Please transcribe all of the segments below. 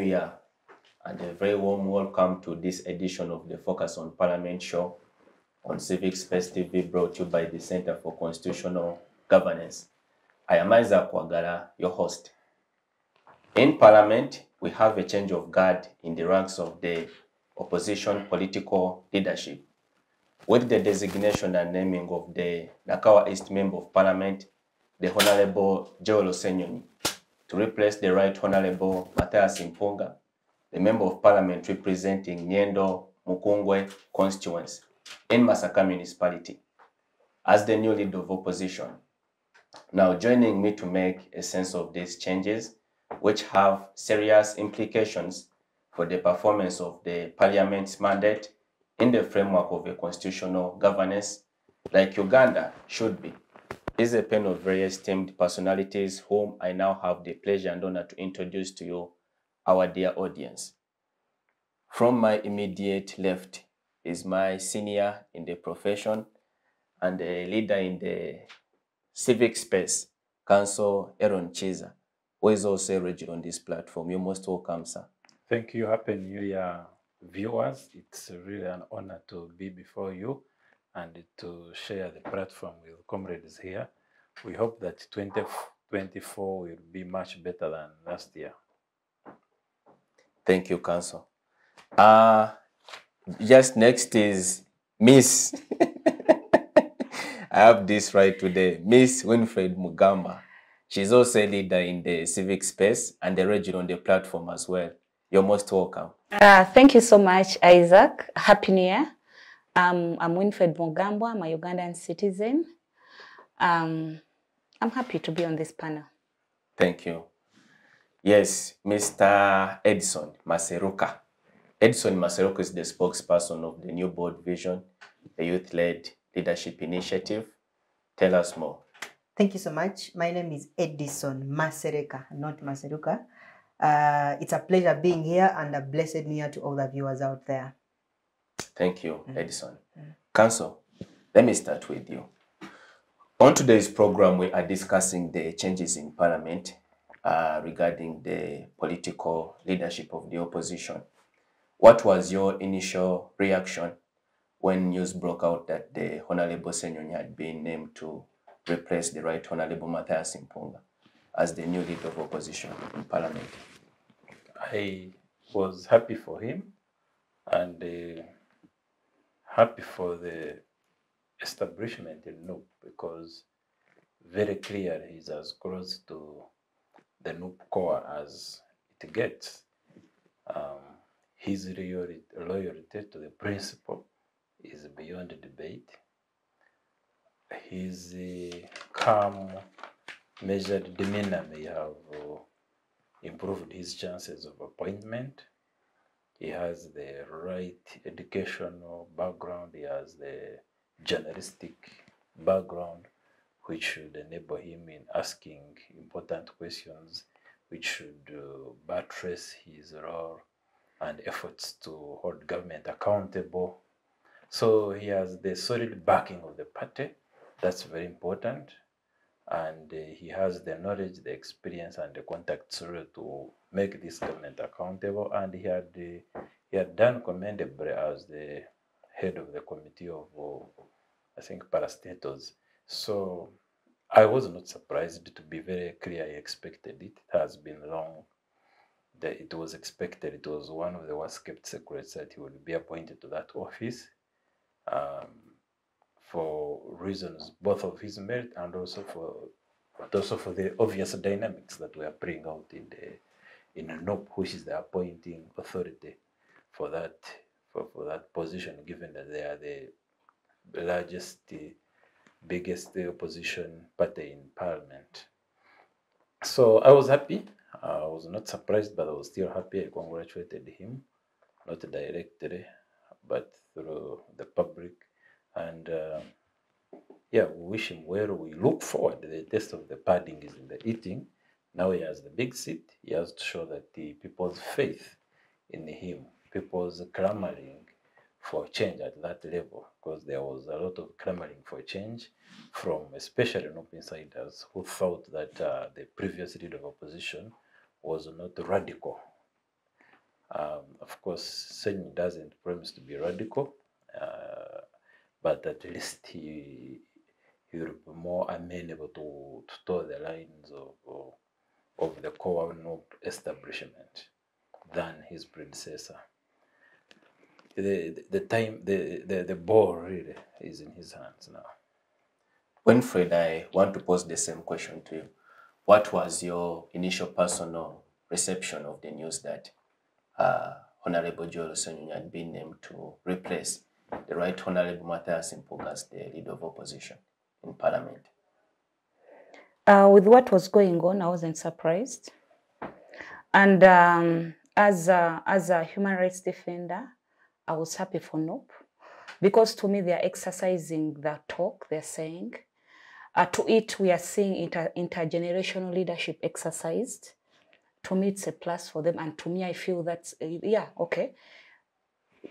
Year and a very warm welcome to this edition of the Focus on Parliament show on Civic Space TV, brought to you by the Center for Constitutional Governance. I am Kwagala, your host. In Parliament, we have a change of guard in the ranks of the opposition political leadership, with the designation and naming of the Nakawa East Member of Parliament, the Honorable Joel Osenyonyi, to replace the Right Honorable Matthias Impunga, the Member of Parliament representing Nyendo Mukungwe constituency in Masaka Municipality, as the new leader of opposition. Now, joining me to make a sense of these changes, which have serious implications for the performance of the Parliament's mandate in the framework of a constitutional governance, like Uganda should be, is a panel of very esteemed personalities whom I now have the pleasure and honor to introduce to you, our dear audience. From my immediate left is my senior in the profession and a leader in the civic space, Council Eron, who is also a regular on this platform. You're most welcome, sir. Thank you. Happy New Year, viewers. It's really an honor to be before you and to share the platform with comrades here. We hope that 2024 will be much better than last year. Thank you, Council. Just next is Miss. I have this right today, Miss Winfred Mugambwa. She's also a leader in the civic space and a regular on the platform as well. You're most welcome. Thank you so much, Isaac. Happy New Year. I'm Winfred Mugambwa. I'm a Ugandan citizen. I'm happy to be on this panel. Thank you. Yes, Mr. Edison Masereka. Edison Masereka is the spokesperson of the New Board Vision, a youth-led leadership initiative. Tell us more. Thank you so much. My name is Edison Masereka, not Maseruka. It's a pleasure being here and a blessed New Year to all the viewers out there. Thank you, Edison. Council, let me start with you. On today's program, we are discussing the changes in Parliament regarding the political leadership of the opposition. What was your initial reaction when news broke out that the Honorable Senyonyi had been named to replace the Right Honorable Matthias Impunga as the new leader of opposition in Parliament? I was happy for him and happy for the establishment in NUP, because very clear he's as close to the NUP core as it gets. His loyalty to the principle is beyond debate. His calm, measured demeanor may have improved his chances of appointment. He has the right educational background. He has the journalistic background, which should enable him in asking important questions, which should buttress his role and efforts to hold government accountable. So he has the solid backing of the party. That's very important. And he has the knowledge, the experience, and the contacts to make this government accountable. And he had done commendably as the head of the committee of, I think, parastatals. So I was not surprised. To be very clear, I expected it. It has been long that it was expected. It was one of the worst kept secrets that he would be appointed to that office. For reasons both of his merit and also for the obvious dynamics that were playing out in a NOP, which is the appointing authority for that position, given that they are the largest, biggest opposition party in Parliament. So I was happy. I was not surprised, but I was still happy. I congratulated him, not directly, but through the public. And yeah, we wish him well. We look forward. The taste of the pudding is in the eating. Now he has the big seat. He has to show that the people's faith in him, people's clamoring for change at that level, because there was a lot of clamoring for change from especially NOP insiders who thought that the previous leader of opposition was not radical. Of course, Senyi doesn't promise to be radical, but at least he will be more amenable to toe the lines of the core establishment than his predecessor. The ball really is in his hands now. Winfred, I want to pose the same question to you. What was your initial personal reception of the news that Honorable Joel Senyonyi had been named to replace the Right Honorable Matthias Mpuga as the leader of opposition in Parliament? With what was going on, I wasn't surprised. And as a human rights defender, I was happy for NOP, because to me they are exercising the talk they're saying. To it, we are seeing intergenerational leadership exercised. To me, it's a plus for them. And to me, I feel that's, yeah, okay.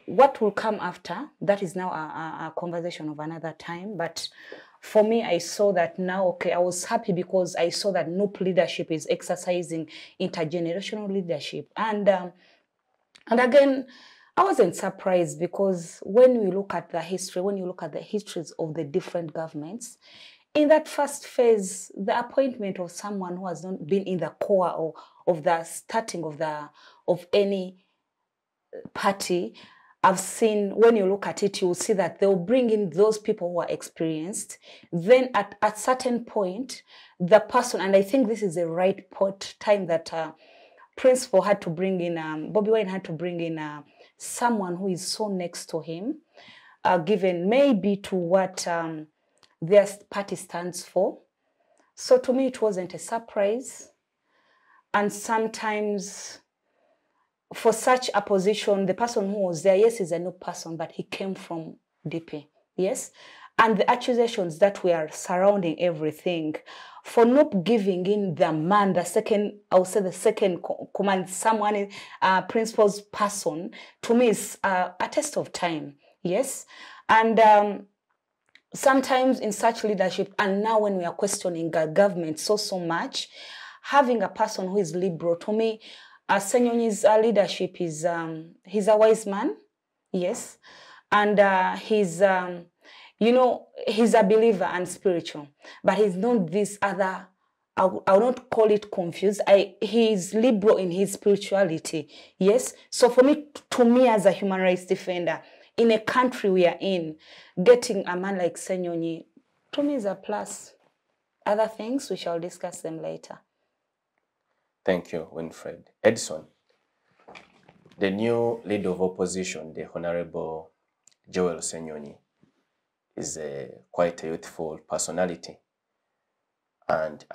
What will come after, that is now a conversation of another time. But for me, I saw that now, okay, I was happy because I saw that NOP leadership is exercising intergenerational leadership. And again, I wasn't surprised, because when we look at the history, when you look at the histories of the different governments, in that first phase, the appointment of someone who has not been in the core of the starting of any party, I've seen, when you look at it, you will see that they'll bring in those people who are experienced. Then at a certain point, the person, and I think this is the right time that Principal had to bring in, Bobby Wine had to bring in someone who is so next to him, given maybe to what their party stands for. So to me, it wasn't a surprise. And sometimes for such a position, the person who was there, yes, is a new person, but he came from DP, yes? And the accusations that were surrounding everything, for not giving in the man, the second, I would say the second command, someone, principal's person, to me is a test of time, yes? And sometimes in such leadership, and now when we are questioning government so much, having a person who is liberal, to me, Senyonyi's leadership is, he's a wise man, yes, and he's, you know, he's a believer and spiritual, but he's not this other, I will not call it confused. He's liberal in his spirituality, yes. So for me, to me as a human rights defender, in a country we are in, getting a man like Senyonyi, to me is a plus. Other things, we shall discuss them later. Thank you, Winfred. Edison, the new leader of opposition, the Honorable Joel Senyonyi, is quite a youthful personality. And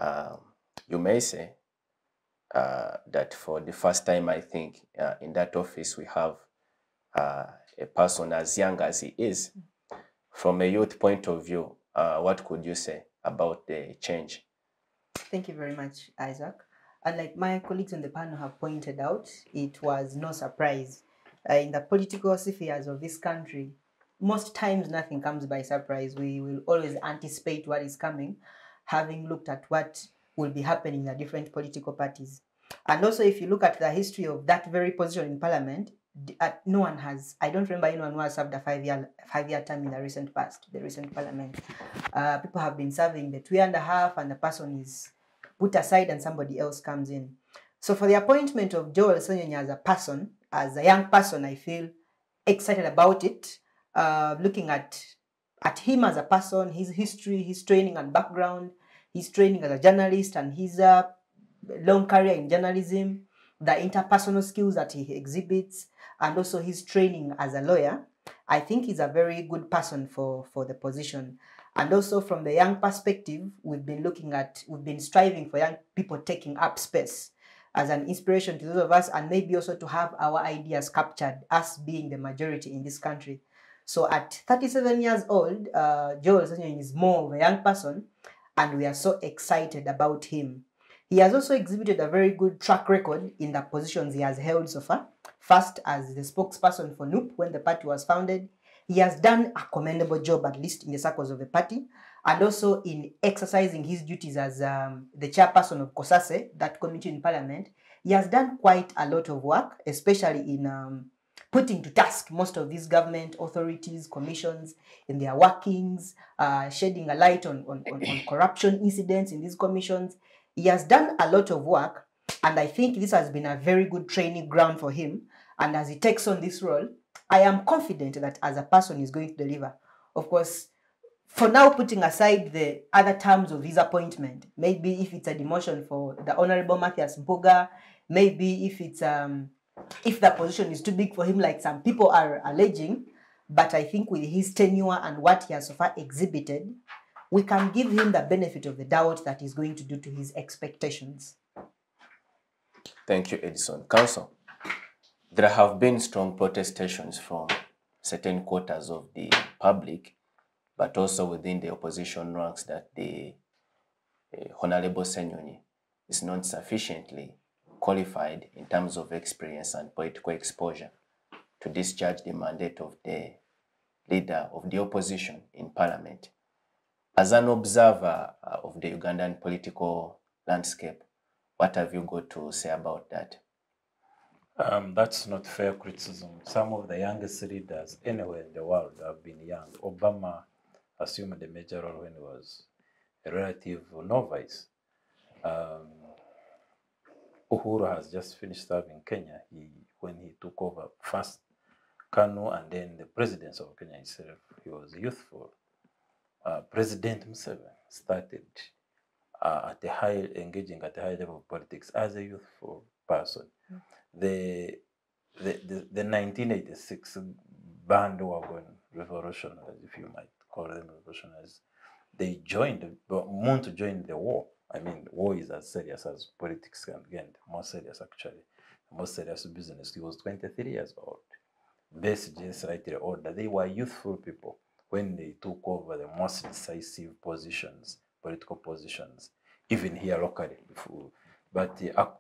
you may say that for the first time, I think, in that office, we have a person as young as he is. From a youth point of view, what could you say about the change? Thank you very much, Isaac. And like my colleagues on the panel have pointed out, it was no surprise. In the political spheres of this country, most times nothing comes by surprise. We will always anticipate what is coming, having looked at what will be happening in the different political parties. And also, if you look at the history of that very position in Parliament, no one has, I don't remember anyone who has served a five-year term in the recent past, the recent Parliament. People have been serving the 2.5, and the person is put aside and somebody else comes in. So for the appointment of Joel Senyonyi as a person, as a young person, I feel excited about it. Looking at him as a person, his history, his training and background, his training as a journalist and his long career in journalism, the interpersonal skills that he exhibits, and also his training as a lawyer, I think he's a very good person for the position. And also from the young perspective, we've been striving for young people taking up space as an inspiration to those of us, and maybe also to have our ideas captured, us being the majority in this country. So at 37 years old, Joel Senyonyi is more of a young person, and we are so excited about him. He has also exhibited a very good track record in the positions he has held so far. First, as the spokesperson for NUP when the party was founded. He has done a commendable job, at least in the circles of the party, and also in exercising his duties as the chairperson of COSASE, that committee in Parliament. he has done quite a lot of work, especially in putting to task most of these government authorities, commissions in their workings, shedding a light on corruption incidents in these commissions. He has done a lot of work, and I think this has been a very good training ground for him. And as he takes on this role, I am confident that as a person he's going to deliver. Of course, for now, putting aside the other terms of his appointment, maybe if it's a demotion for the Honorable Matthias Mpuga, maybe if it's if the position is too big for him, like some people are alleging, but I think with his tenure and what he has so far exhibited, we can give him the benefit of the doubt that he's going to do to his expectations. Thank you, Edison. Council, there have been strong protestations from certain quarters of the public, but also within the opposition ranks, that the Honorable Senyonyi is not sufficiently qualified in terms of experience and political exposure to discharge the mandate of the leader of the opposition in parliament. As an observer of the Ugandan political landscape, what have you got to say about that? That's not fair criticism. Some of the youngest leaders anywhere in the world have been young. Obama assumed a major role when he was a relative novice. Uhuru has just finished serving Kenya. When he took over first KANU and then the presidency of Kenya itself, he was youthful. President Museveni started engaging at a high level of politics as a youthful person. The 1986 bandwagon revolutionaries, if you might call them revolutionaries, they Muntu joined the war. I mean, war is as serious as politics can get, more serious actually, more serious business. He was 23 years old. Basically, slightly older. They were youthful people when they took over the most decisive positions, political positions, even here locally. But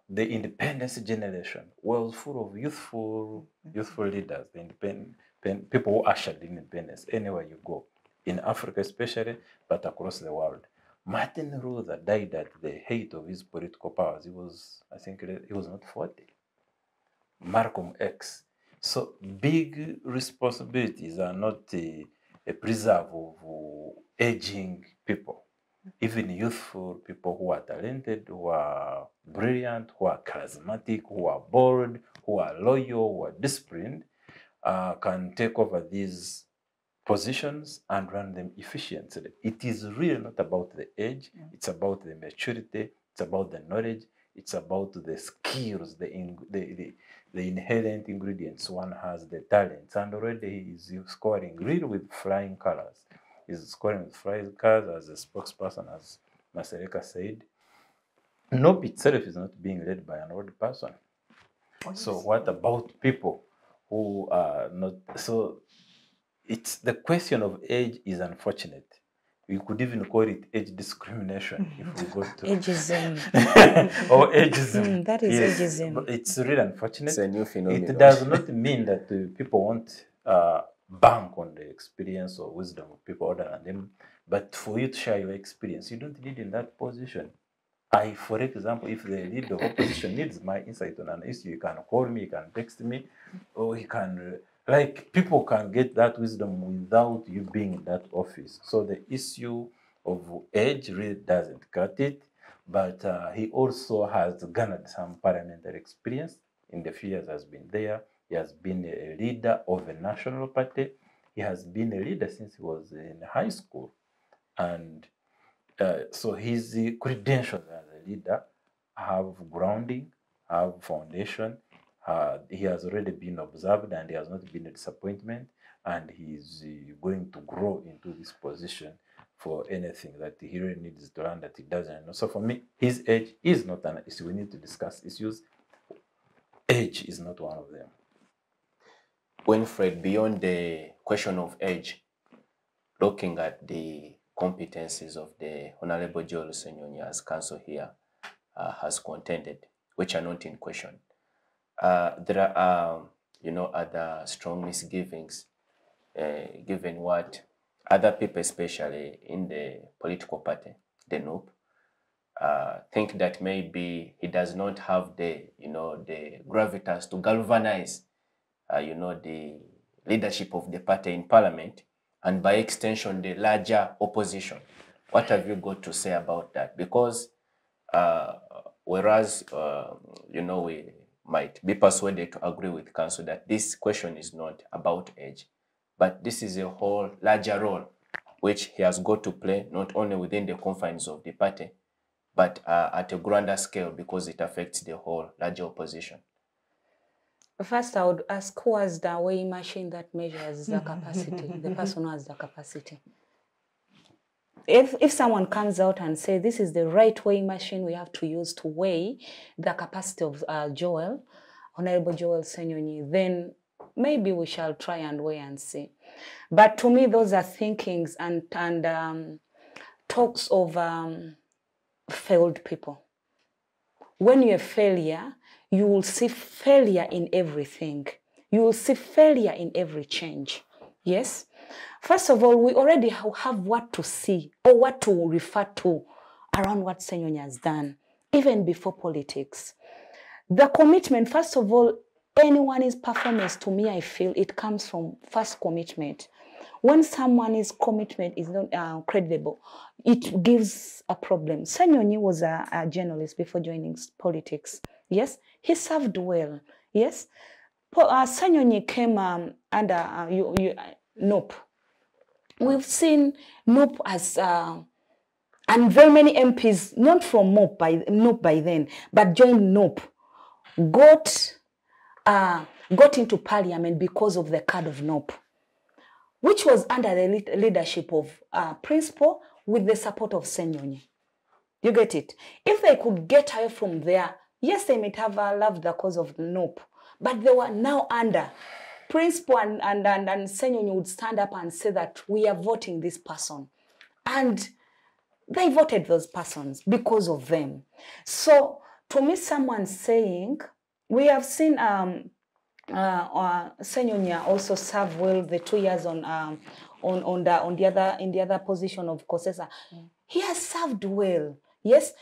the independence generation was full of youthful leaders, the independent people who ushered independence anywhere you go, in Africa especially, but across the world. Martin Luther died at the height of his political powers. I think he was not 40. Malcolm X. So big responsibilities are not a preserve of aging people. Even youthful people who are talented, who are brilliant, who are charismatic, who are bold, who are loyal, who are disciplined, can take over these positions and run them efficiently. It is really not about the age, it's about the maturity, it's about the knowledge, it's about the skills, the inherent ingredients one has, the talents, and already he is scoring really with flying colors. He's scoring with flying colors as a spokesperson, as Masereka said. NOP itself is not being led by an old person. So what about people who are not? So it's the question of age is unfortunate. We could even call it age discrimination if we go to Ageism. or ageism. That is Yes, ageism. but it's really unfortunate. It's a new phenomenon. It does not mean that people won't bank on the experience or wisdom of people older than them. But for you to share your experience, you don't need in that position. For example, if the leader of opposition needs my insight on an issue, you can call me, you can text me, or he can, people can get that wisdom without you being in that office. So the issue of age really doesn't cut it, but he also has garnered some parliamentary experience. In the few years has been there. He has been a leader of a national party. He has been a leader since he was in high school. And so his credentials as a leader have grounding, have foundation. He has already been observed and he has not been a disappointment. And he's going to grow into this position for anything that he really needs to learn that he doesn't know. So for me, his age is not an issue. We need to discuss issues. Age is not one of them. Winfred, beyond the question of age, looking at the competencies of the Honorable Joel Senyonyi as council here has contended, which are not in question. There are, other strong misgivings, given what other people, especially in the political party, the NOP, think that maybe he does not have the, the gravitas to galvanize, the leadership of the party in parliament, and by extension, the larger opposition. What have you got to say about that? Because whereas, we might be persuaded to agree with council that this question is not about age, but this is a whole larger role which he has got to play, not only within the confines of the party, but at a grander scale, because it affects the whole larger opposition. First, I would ask, who has the weighing machine that measures the capacity, the person who has the capacity? If someone comes out and says, this is the right weighing machine we have to use to weigh the capacity of Honorable Joel Senyonyi, then maybe we shall try and weigh and see. But to me, those are thinkings and talks of failed people. When you're a failure, you will see failure in everything. You will see failure in every change. Yes? First of all, we already have what to see or what to refer to around what Senyonyi has done, even before politics. The commitment, first of all, anyone's performance, to me, I feel it comes from first commitment. When someone's commitment is not credible, it gives a problem. Senyonyi was a journalist before joining politics. Yes, he served well. Yes, Senyonyi came under NOP. We've seen NOP as and very many MPs, not from NOP by then, but joined NOP, got into parliament because of the card of NOP, which was under the leadership of Principal with the support of Senyonyi. You get it? If they could get away from there, yes, they might have loved the cause of NOP, but they were now under Principal and Senyonyi would stand up and say that we are voting this person. And they voted those persons because of them. So to me, someone saying, we have seen Senyonyi also serve well the 2 years in the other position of Kosesa. He has served well. Yes,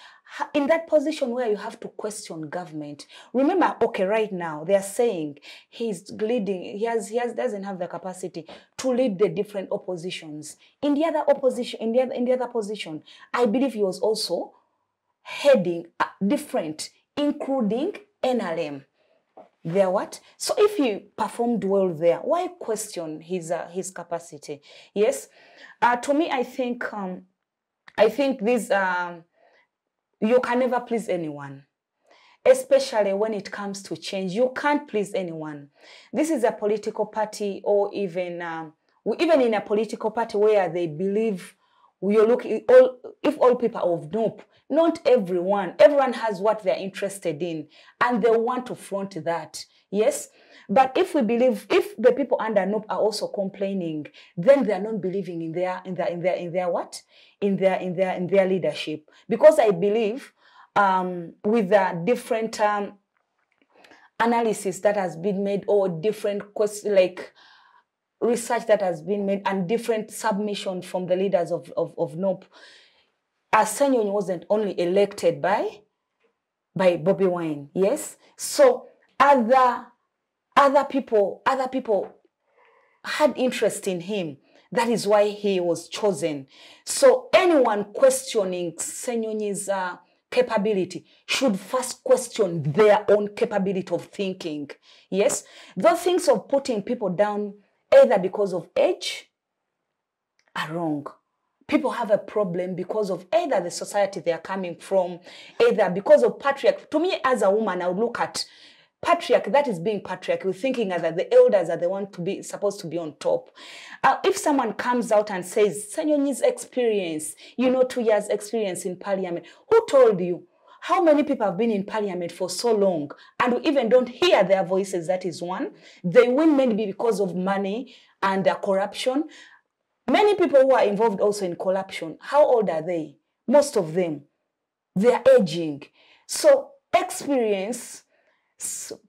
in that position where you have to question government. Remember, okay, right now they are saying he's leading. He doesn't have the capacity to lead the different oppositions. In the other opposition, in the other position, I believe he was also heading different, including NRM. There what? So if he performed well there, why question his capacity? Yes, to me, I think this. You can never please anyone, especially when it comes to change. You can't please anyone. This is a political party, or even in a political party where they believe if all people are of NOP, not everyone. Everyone has what they're interested in, and they want to front that. Yes. But if we believe, if the people under NOP are also complaining, then they are not believing in their leadership. Because I believe with the different analysis that has been made, or different questions, like research that has been made, and different submissions from the leaders of NOP, Senyonyi wasn't only elected by Bobby Wine. Yes, so other people had interest in him. That is why he was chosen. So anyone questioning Senyonyi's capability should first question their own capability of thinking. Yes, those things of putting people down either because of age are wrong. People have a problem because of either the society they are coming from, either because of patriarchy. To me, as a woman, I would look at patriarchy, that is being patriarchy, thinking that the elders are the one supposed to be on top. If someone comes out and says, Senyonyi's experience, 2 years experience in parliament, who told you? How many people have been in parliament for so long and we even don't hear their voices? That is one. They win maybe because of money and corruption. Many people who are involved also in corruption, how old are they? Most of them, they are aging. So experience,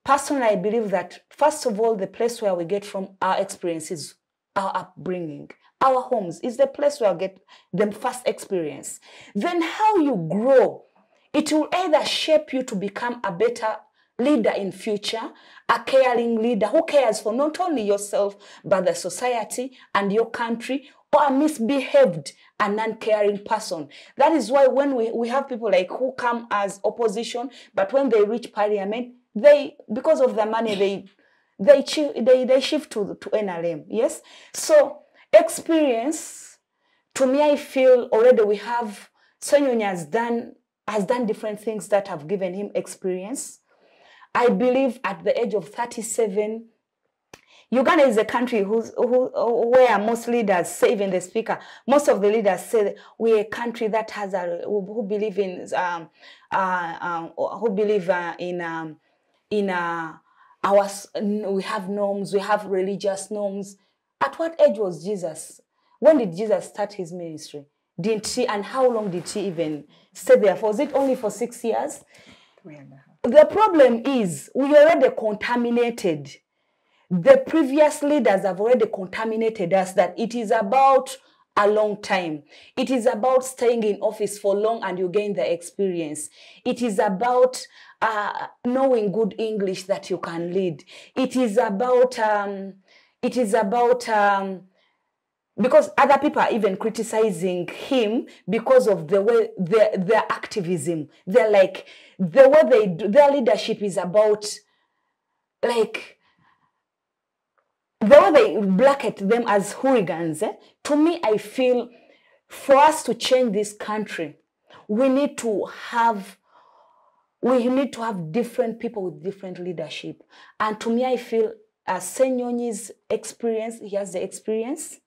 personally, I believe that, first of all, the place where we get from our experiences, our upbringing, our homes is the place where we get the first experience. Then how you grow It will either shape you to become a better leader in future, a caring leader who cares for not only yourself, but the society and your country, or a misbehaved and uncaring person. That is why when we have people like who come as opposition, but when they reach parliament, because of the money, they shift to NRM. Yes? So experience, to me, I feel already we have, Senyonyi has done different things that have given him experience. I believe at the age of 37, Uganda is a country where most leaders say, even the speaker, most of the leaders say we're a country that has who believe in we have norms, we have religious norms. At what age was Jesus? When did Jesus start his ministry? Didn't he, and how long did he even stay there? Was it only for 6 years? 3.5. The problem is we already contaminated. The previous leaders have already contaminated us that it is about a long time. It is about staying in office for long and you gain the experience. It is about knowing good English that you can lead. It is about because other people are even criticizing him because of the way their activism. They're like, the way they do, their leadership is about, like, the way they bracket them as hooligans. To me, I feel for us to change this country, we need to have different people with different leadership. And to me, I feel Senyonyi's experience, he has the experience.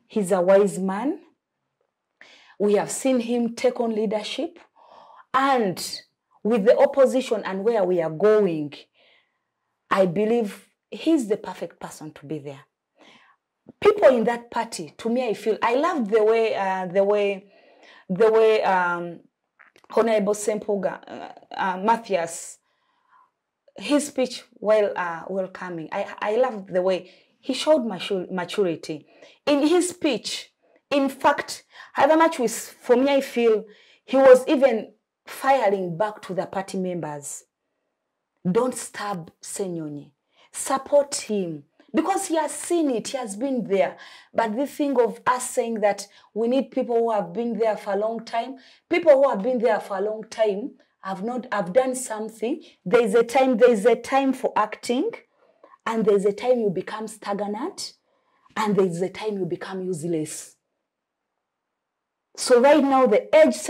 He's a wise man. We have seen him take on leadership. And with the opposition and where we are going, I believe he's the perfect person to be there. People in that party, to me, I feel, I love the way Honorable Sempuga, Matthias, his speech while welcoming. I love the way he showed maturity. In his speech, in fact, however much for me, I feel he was even firing back to the party members. Don't stab Senyonyi. Support him. Because he has seen it, he has been there. But the thing of us saying that we need people who have been there for a long time, people who have been there for a long time have done something. There is a time for acting, and there's a time you become stagnant, and there's a time you become useless. So right now, the age of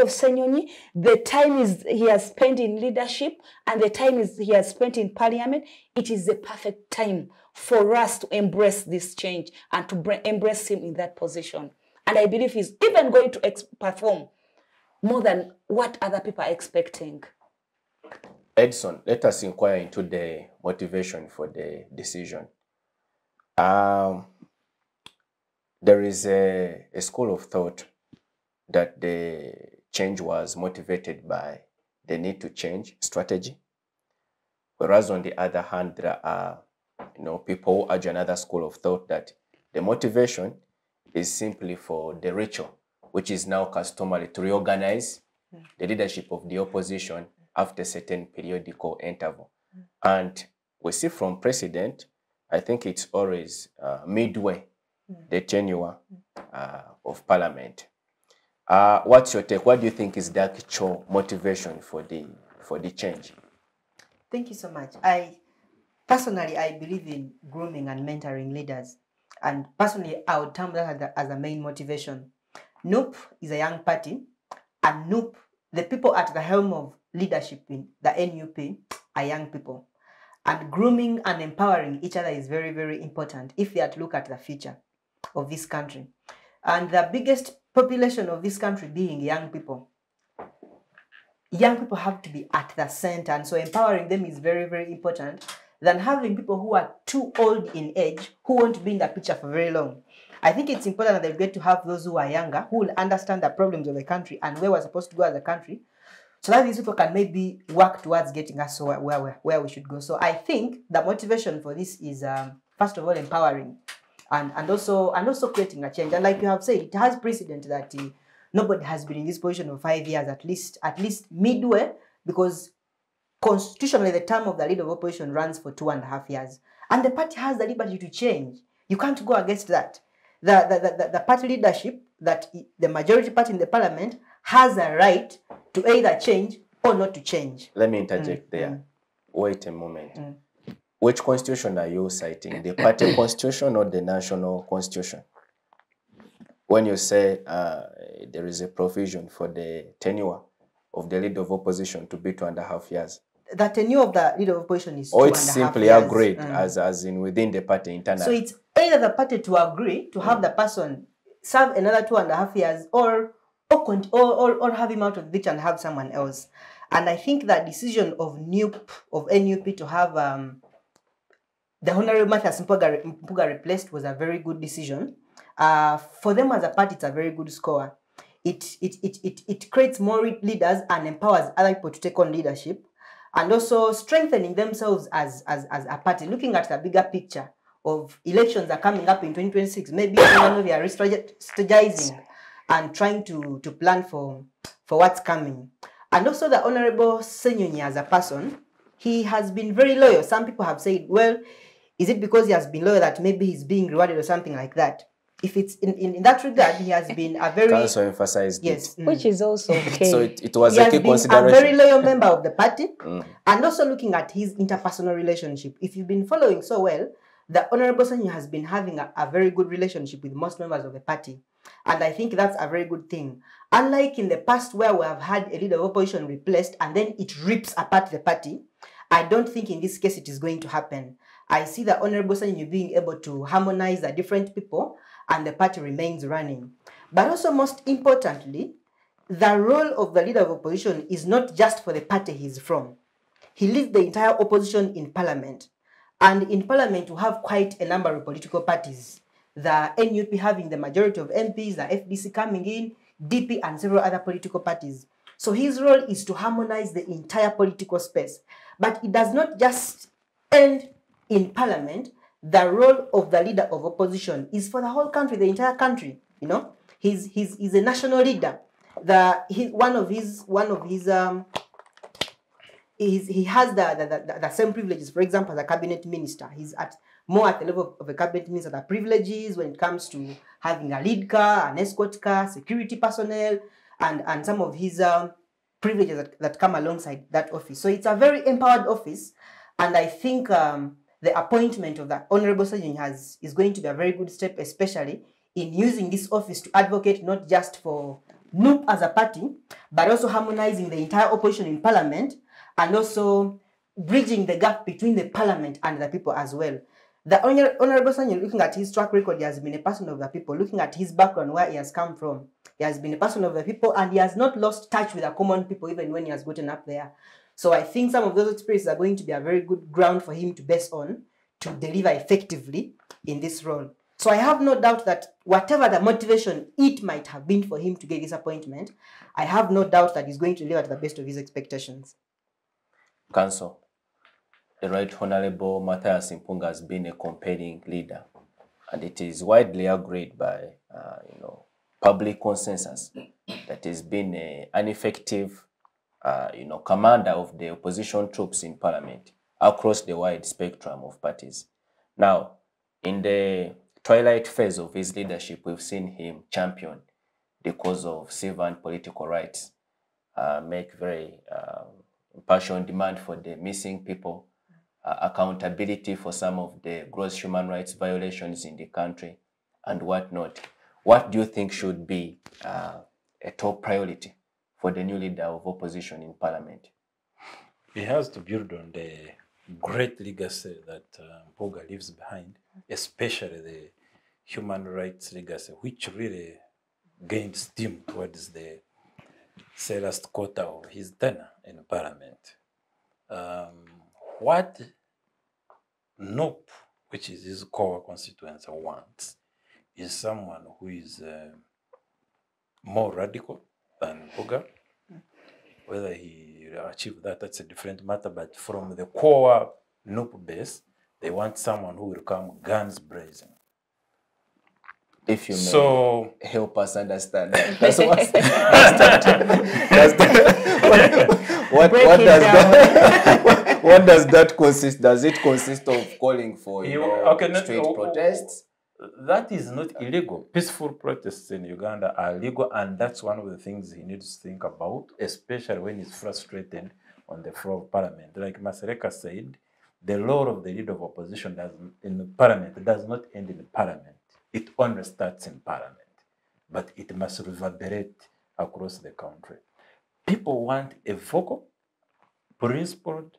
Senyonyi, the time he has spent in leadership, and the time he has spent in parliament, it is the perfect time for us to embrace this change and to embrace him in that position. And I believe he's even going to perform more than what other people are expecting. Edison, let us inquire into the motivation for the decision. There is a school of thought that the change was motivated by the need to change strategy, whereas on the other hand, there are people who urge another school of thought that the motivation is simply for the ritual, which is now customary to reorganize the leadership of the opposition after a certain periodical interval. And we see from precedent, I think it's always midway the tenure of parliament. What's your take? What do you think is the actual motivation for the change? Thank you so much. Personally, I believe in grooming and mentoring leaders. And personally, I would term that as a main motivation. NUP is a young party, and NUP, the people at the helm of leadership in the NUP are young people. And grooming and empowering each other is very, very important if they are to look at the future of this country. And the biggest population of this country being young people. Young people have to be at the center, and so empowering them is very, very important than having people who are too old in age who won't be in the picture for very long. I think it's important that they get to have those who are younger, who will understand the problems of the country and where we're supposed to go as a country, so that these people can maybe work towards getting us where we should go. So I think the motivation for this is, first of all, empowering and also creating a change. And like you have said, it has precedent that nobody has been in this position for 5 years, at least midway, because constitutionally the term of the leader of opposition runs for 2.5 years. And the party has the liberty to change. You can't go against that. The party leadership, that the majority party in the parliament, has a right to either change or not to change. Let me interject there. Wait a moment. Which constitution are you citing? The party constitution or the national constitution? When you say there is a provision for the tenure of the leader of opposition to be 2.5 years. The tenure of the leader of opposition is 2.5 years. Or it's simply agreed as in within the party internally. So it's either the party to agree to have the person serve another 2.5 years or have him out of reach and have someone else. And I think that decision of NUP to have the Honorable Matthias Mpuga replaced was a very good decision. For them as a party, it's a very good score. It creates more leaders and empowers other people to take on leadership, and also strengthening themselves as a party. Looking at the bigger picture of elections are coming up in 2026, maybe they are strategizing and trying to plan for what's coming. And also the Honorable Senyonyi as a person, he has been very loyal. Some people have said, well, is it because he has been loyal that maybe he's being rewarded or something like that? If it's in that regard, he has been a very... Also emphasized yes, which is also okay. So it was a key consideration. A very loyal member of the party. And also looking at his interpersonal relationship. If you've been following so well, the Honorable Senyonyi has been having a very good relationship with most members of the party. And I think that's a very good thing. Unlike in the past where we have had a leader of opposition replaced and then it rips apart the party, I don't think in this case it is going to happen. I see the Honorable Senyonyi being able to harmonize the different people and the party remains running. But also most importantly, the role of the leader of opposition is not just for the party he's from. He leads the entire opposition in parliament. And in parliament, we have quite a number of political parties. The NUP having the majority of MPs, the FDC coming in, DP and several other political parties. So his role is to harmonize the entire political space. But it does not just end in parliament. The role of the leader of opposition is for the whole country, the entire country. You know, he's a national leader. He has the same privileges. For example, as a cabinet minister, he's more at the level of a cabinet minister. The privileges when it comes to having a lead car, an escort car, security personnel, and some of his privileges that come alongside that office. So it's a very empowered office, and I think the appointment of the Honorable Senyonyi is going to be a very good step, especially in using this office to advocate not just for NUP as a party, but also harmonizing the entire opposition in parliament, and also bridging the gap between the parliament and the people as well. The Honorable Senyonyi, looking at his track record, he has been a person of the people. Looking at his background, where he has come from, he has been a person of the people, and he has not lost touch with the common people even when he has gotten up there. So I think some of those experiences are going to be a very good ground for him to base on to deliver effectively in this role. So I have no doubt that whatever the motivation it might have been for him to get this appointment, I have no doubt that he's going to deliver to the best of his expectations. Council, the Right Honorable Matthias Mpuga has been a compelling leader, and it is widely agreed by public consensus that he's been an effective commander of the opposition troops in parliament across the wide spectrum of parties. Now, in the twilight phase of his leadership, we've seen him champion the cause of civil and political rights, make very impassioned demand for the missing people, accountability for some of the gross human rights violations in the country, and whatnot. What do you think should be a top priority for the new leader of opposition in parliament? He has to build on the great legacy that Mpuga leaves behind, especially the human rights legacy, which really gained steam towards the last quarter of his tenure in parliament. What NUP, which is his core constituency, wants is someone who is more radical than Mpuga. Whether he achieved that, that's a different matter. But from the core NUP base, they want someone who will come guns blazing. If you may So help us understand that. That's what Break what it does down. that what does that consist? Does it consist of calling for street protests? that is not illegal. Peaceful protests in Uganda are legal, and that's one of the things he needs to think about, especially when he's frustrated on the floor of parliament. Like Masereka said, the role of the leader of opposition in parliament does not end in parliament. It only starts in parliament, but it must reverberate across the country. People want a vocal, principled,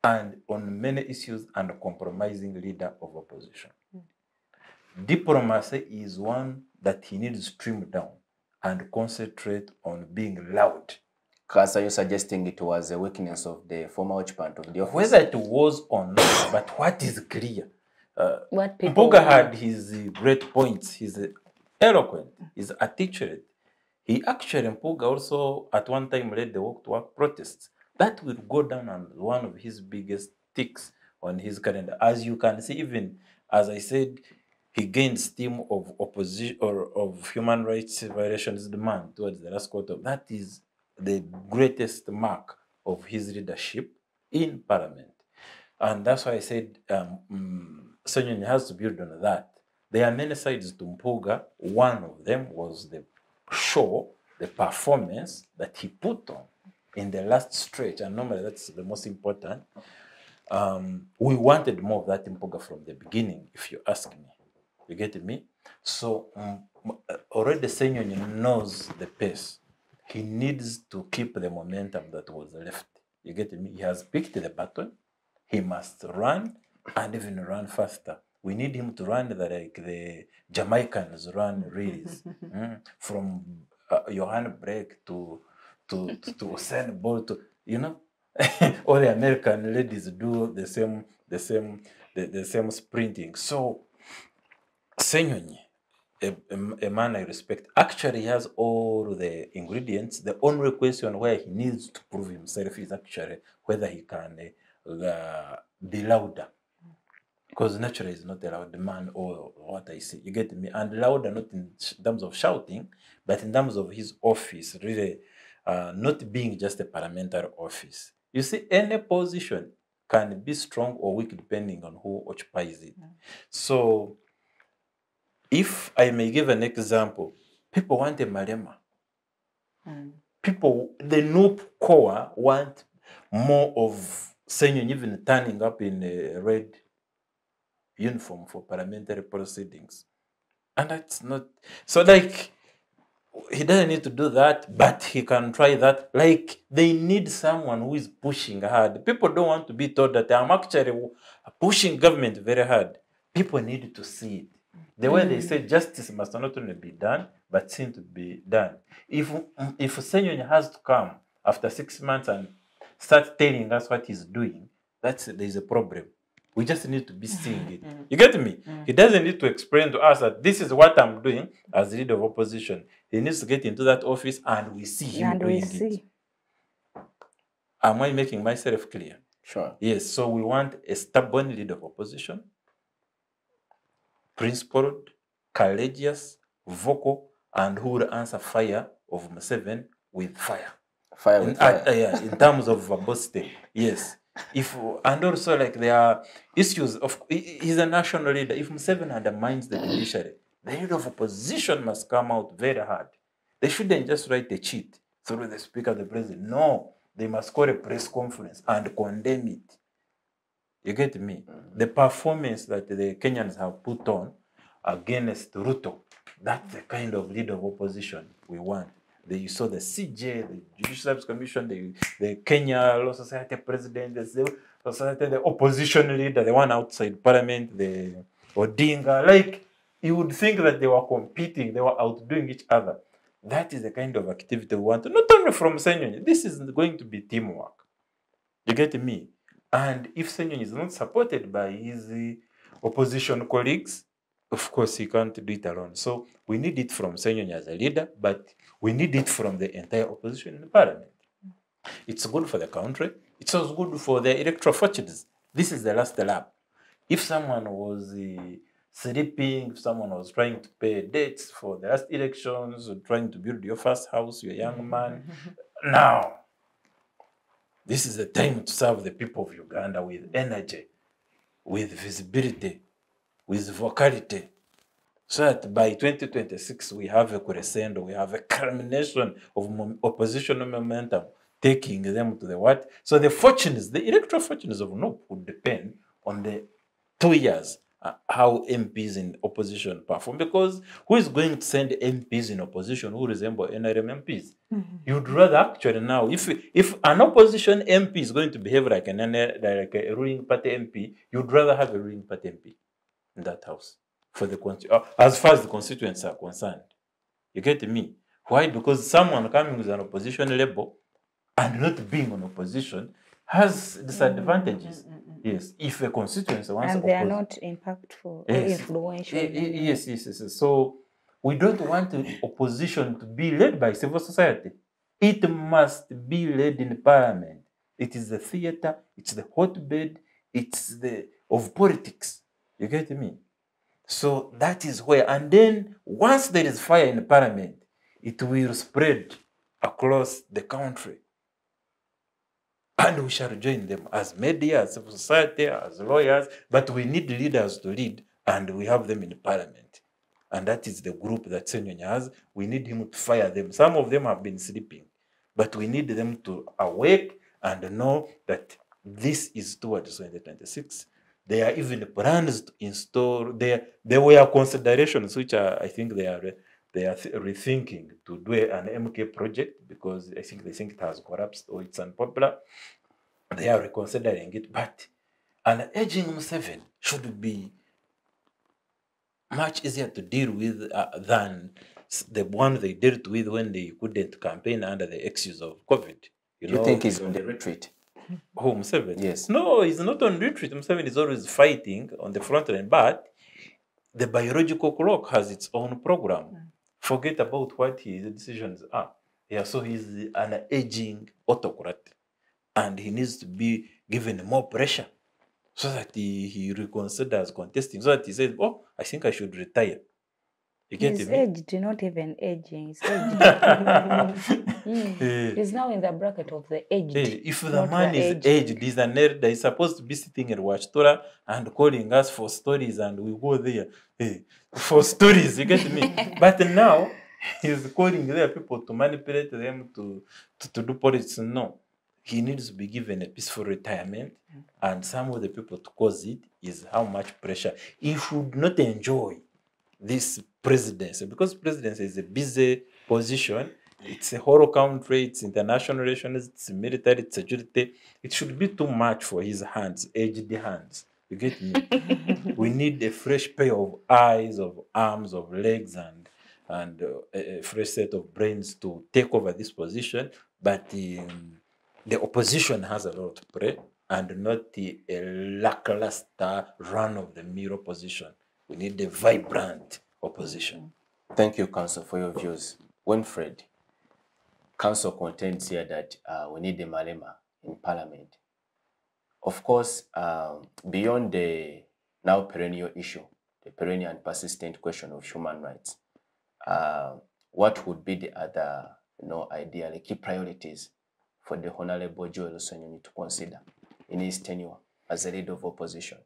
and on many issues uncompromising leader of opposition. Diplomacy is one that he needs to trim down and concentrate on being loud. Because are you suggesting it was a weakness of the former occupant of the office? Whether it was or not, but what is clear, What people Mpuga had want. his great points. He's eloquent, he's articulate. He actually, Mpuga also at one time led the walk-to-work protests. That will go down on one of his biggest ticks on his calendar. As you can see, even as I said, he gained steam of opposition or of human rights violations demand towards the last quarter. That is the greatest mark of his leadership in parliament. And that's why I said Senyonyi has to build on that. There are many sides to Mpuga. One of them was the show, the performance that he put on in the last stretch. And normally that's the most important. We wanted more of that in Mpuga from the beginning, if you ask me. You get me? So already Senyonyi knows the pace. He needs to keep the momentum that was left. You get me? He has picked the baton. He must run and even run faster. We need him to run like the Jamaicans run reels. From Johan Break to Usain Bolt to, you know, all the American ladies do the same sprinting. So Senyonyi, a man I respect, actually has all the ingredients. The only question where he needs to prove himself is actually whether he can be louder. Because naturally he's not a loud man or what I see. You get me? And louder not in terms of shouting, but in terms of his office, really not being just a parliamentary office. You see, any position can be strong or weak depending on who occupies it. So if I may give an example, people want a Malema. People, the new core want more of Senyonyi even turning up in a red uniform for parliamentary proceedings. And that's not, so like, he doesn't need to do that, but he can try that. Like, they need someone who is pushing hard. People don't want to be told that I'm actually pushing government very hard. People need to see it. The way they say justice must not only be done, but seen to be done. If Senyonyi has to come after 6 months and start telling us what he's doing, there's a problem. We just need to be seeing it. You get me? He doesn't need to explain to us that this is what I'm doing as leader of opposition. He needs to get into that office and we see him doing it. Am I making myself clear? Sure. Yes, so we want a stubborn leader of opposition, principled, courageous, vocal, and who will answer fire of Museveni with fire. Fire with fire. In terms of verbosity, yes. And also, like, there are issues of, he's a national leader. If Museveni undermines the judiciary, the leader of opposition must come out very hard. They shouldn't just write a cheat through the speaker of the president. No, they must call a press conference and condemn it. You get me? The performance that the Kenyans have put on against Ruto, that's the kind of leader of opposition we want. You saw the CJ, the Judicial Service Commission, the Kenya Law Society president, the opposition leader, the one outside parliament, the Odinga. Like, you would think that they were competing, they were outdoing each other. That is the kind of activity we want, not only from Senyonyi. This is going to be teamwork. You get me? And if Senyonyi is not supported by his opposition colleagues, of course, he can't do it alone. So we need it from Senyonyi as a leader, but we need it from the entire opposition in the parliament. It's good for the country. It's also good for the electoral fortunes. This is the last lap. If someone was sleeping, if someone was trying to pay debts for the last elections, or trying to build your first house, you're a young man. Now, this is the time to serve the people of Uganda with energy, with visibility, with vocality, so that by 2026 we have a crescendo, we have a culmination of oppositional momentum, taking them to the what? So the fortunes, the electoral fortunes of NOP would depend on the 2 years, how MPs in opposition perform. Because who is going to send MPs in opposition who resemble NRM MPs? You'd rather actually now, if an opposition MP is going to behave like like a ruling party MP, you'd rather have a ruling party MP in that house for the as far as the constituents are concerned. You get me? Why? Because someone coming with an opposition label and not being on opposition has disadvantages. Yes, if a constituency wants and they are not impactful or influential. Yes. So we don't want the opposition to be led by civil society. It must be led in parliament. It is the theater, it's the hotbed, it's the of politics. You get me? So that is where, and then once there is fire in parliament, it will spread across the country. And we shall join them as media, as civil society, as lawyers, but we need leaders to lead, and we have them in parliament. And that is the group that Senyonya has. We need him to fire them. Some of them have been sleeping, but we need them to awake and know that this is towards 2026. There are even plans to install, there were considerations which I think they are rethinking to do an MK project, because I think they think it has collapsed or it's unpopular. They are reconsidering it, but an aging Museveni should be much easier to deal with than the one they dealt with when they couldn't campaign under the excuse of COVID. You think he's on the retreat? Who, Museveni? Yes. No, he's not on retreat. Museveni is always fighting on the front line, but the biological clock has its own program. Forget about what his decisions are. Yeah, so he's an aging autocrat, and he needs to be given more pressure so that he reconsiders contesting, so that he says, oh, I think I should retire. You get He's me? aged, not even aging. He's aged. He's now in the bracket of the aged. If the man is aged, he's an elder, he's supposed to be sitting in Watchtora and calling us for stories, and we go there for stories, you get me? But now, he's calling their people to manipulate them to do politics. No. He needs to be given a peaceful retirement, and some of the people to cause it is how much pressure. He should not enjoy this presidency, because presidency is a busy position. It's a whole country, it's international relations, it's military, it's security. It should be too much for his hands, aged hands. You get me? We need a fresh pair of eyes, of arms, of legs, and a fresh set of brains to take over this position. But the opposition has a lot to play, and not a lackluster run-of-the-mill opposition. We need a vibrant opposition. Thank you, Council, for your views. Winfred, Council contends here that we need the Malema in Parliament. Of course, beyond the now perennial issue, the perennial and persistent question of human rights, what would be the other, ideally key priorities for the Honorable Joel Osonyonyi to consider in his tenure as a leader of opposition?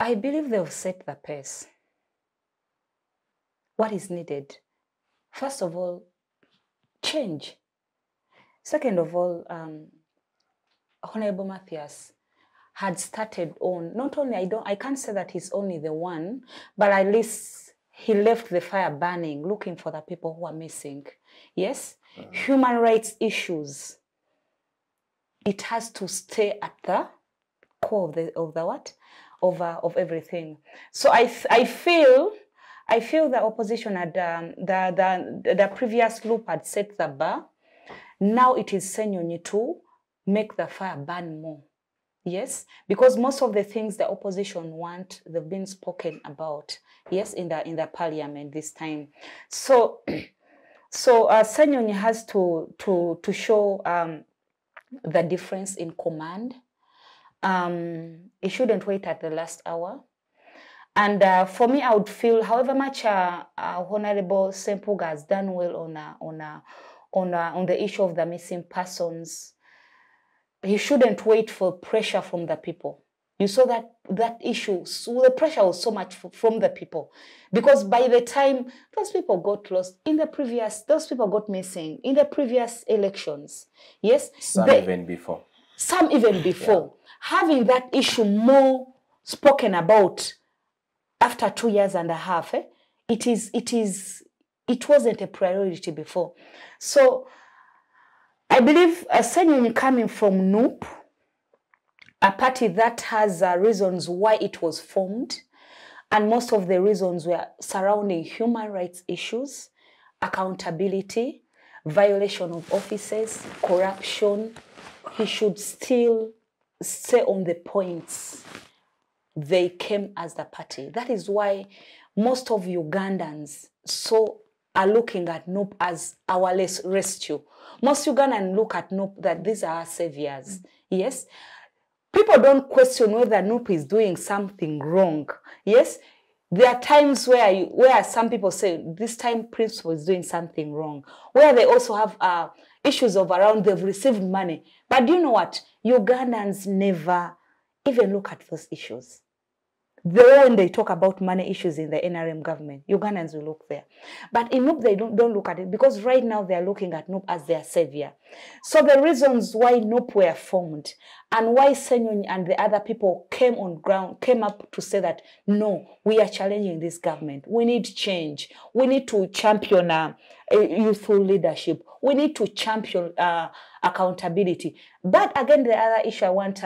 I believe they've set the pace. What is needed? First of all, change. Second of all, Honorable Matthias had started on, not only, I can't say that he's only the one, but at least he left the fire burning, looking for the people who are missing. Yes? Human rights issues. It has to stay at the core of everything. So I feel the opposition had the previous loop had set the bar. Now it is Senyonyi to make the fire burn more. Yes, because most of the things the opposition want, they've been spoken about. Yes, in the parliament this time. So Senyonyi has to show the difference in command, It shouldn't wait at the last hour. And for me, I would feel, however much Honorable Sempuga has done well on the issue of the missing persons, he shouldn't wait for pressure from the people. You saw that issue, so the pressure was so much from the people, because by the time those people got lost in the previous, those people got missing in the previous elections. Yes, some even before. Some even before. Yeah. Having that issue more spoken about after 2.5 years, it wasn't a priority before. So I believe Senyonyi coming from NUP, a party that has reasons why it was formed, and most of the reasons were surrounding human rights issues, accountability, violation of offices, corruption. He should still stay on the points they came as the party. That is why most of Ugandans are looking at NUP as our rescue. Most Ugandans look at NUP that these are our saviors. Yes. People don't question whether NUP is doing something wrong. Yes. There are times where some people say this time principal is doing something wrong, where they also have issues of around they've received money. But do you know what? Ugandans never even look at those issues. When they talk about money issues in the NRM government, Ugandans will look there. But in NUP, they don't look at it, because right now they are looking at NUP as their savior. So the reasons why NUP were formed and why Senyonyi and the other people came up to say that, no, we are challenging this government. We need change. We need to champion youthful leadership. We need to champion accountability. But again, the other issue I want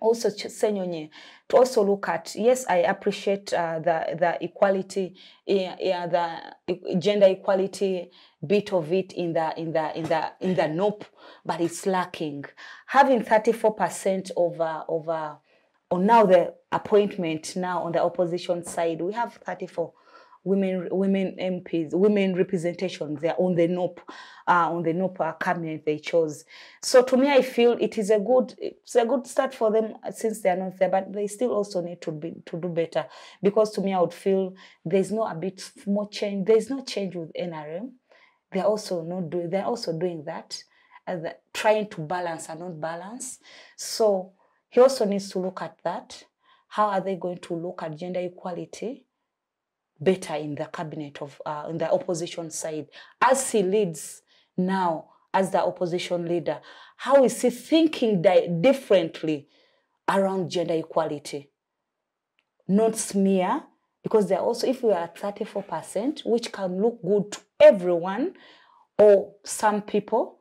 also Senyonyi to also look at, yes, I appreciate the equality, the gender equality bit of it in the NUP, but it's lacking. Having 34% on now the appointment now on the opposition side, we have 34 women MPs, women representation there on the NUP cabinet they chose. So to me, I feel it's a good start for them since they are not there, but they still also need to do better, because to me, I would feel there's no a bit more change. There's no change with NRM. They're also doing that, trying to balance and not balance. So he also needs to look at that. How are they going to look at gender equality better in the cabinet of in the opposition side, as he leads now as the opposition leader? How is he thinking differently around gender equality? Not smear, because they're also, if we are at 34%, which can look good to everyone or some people,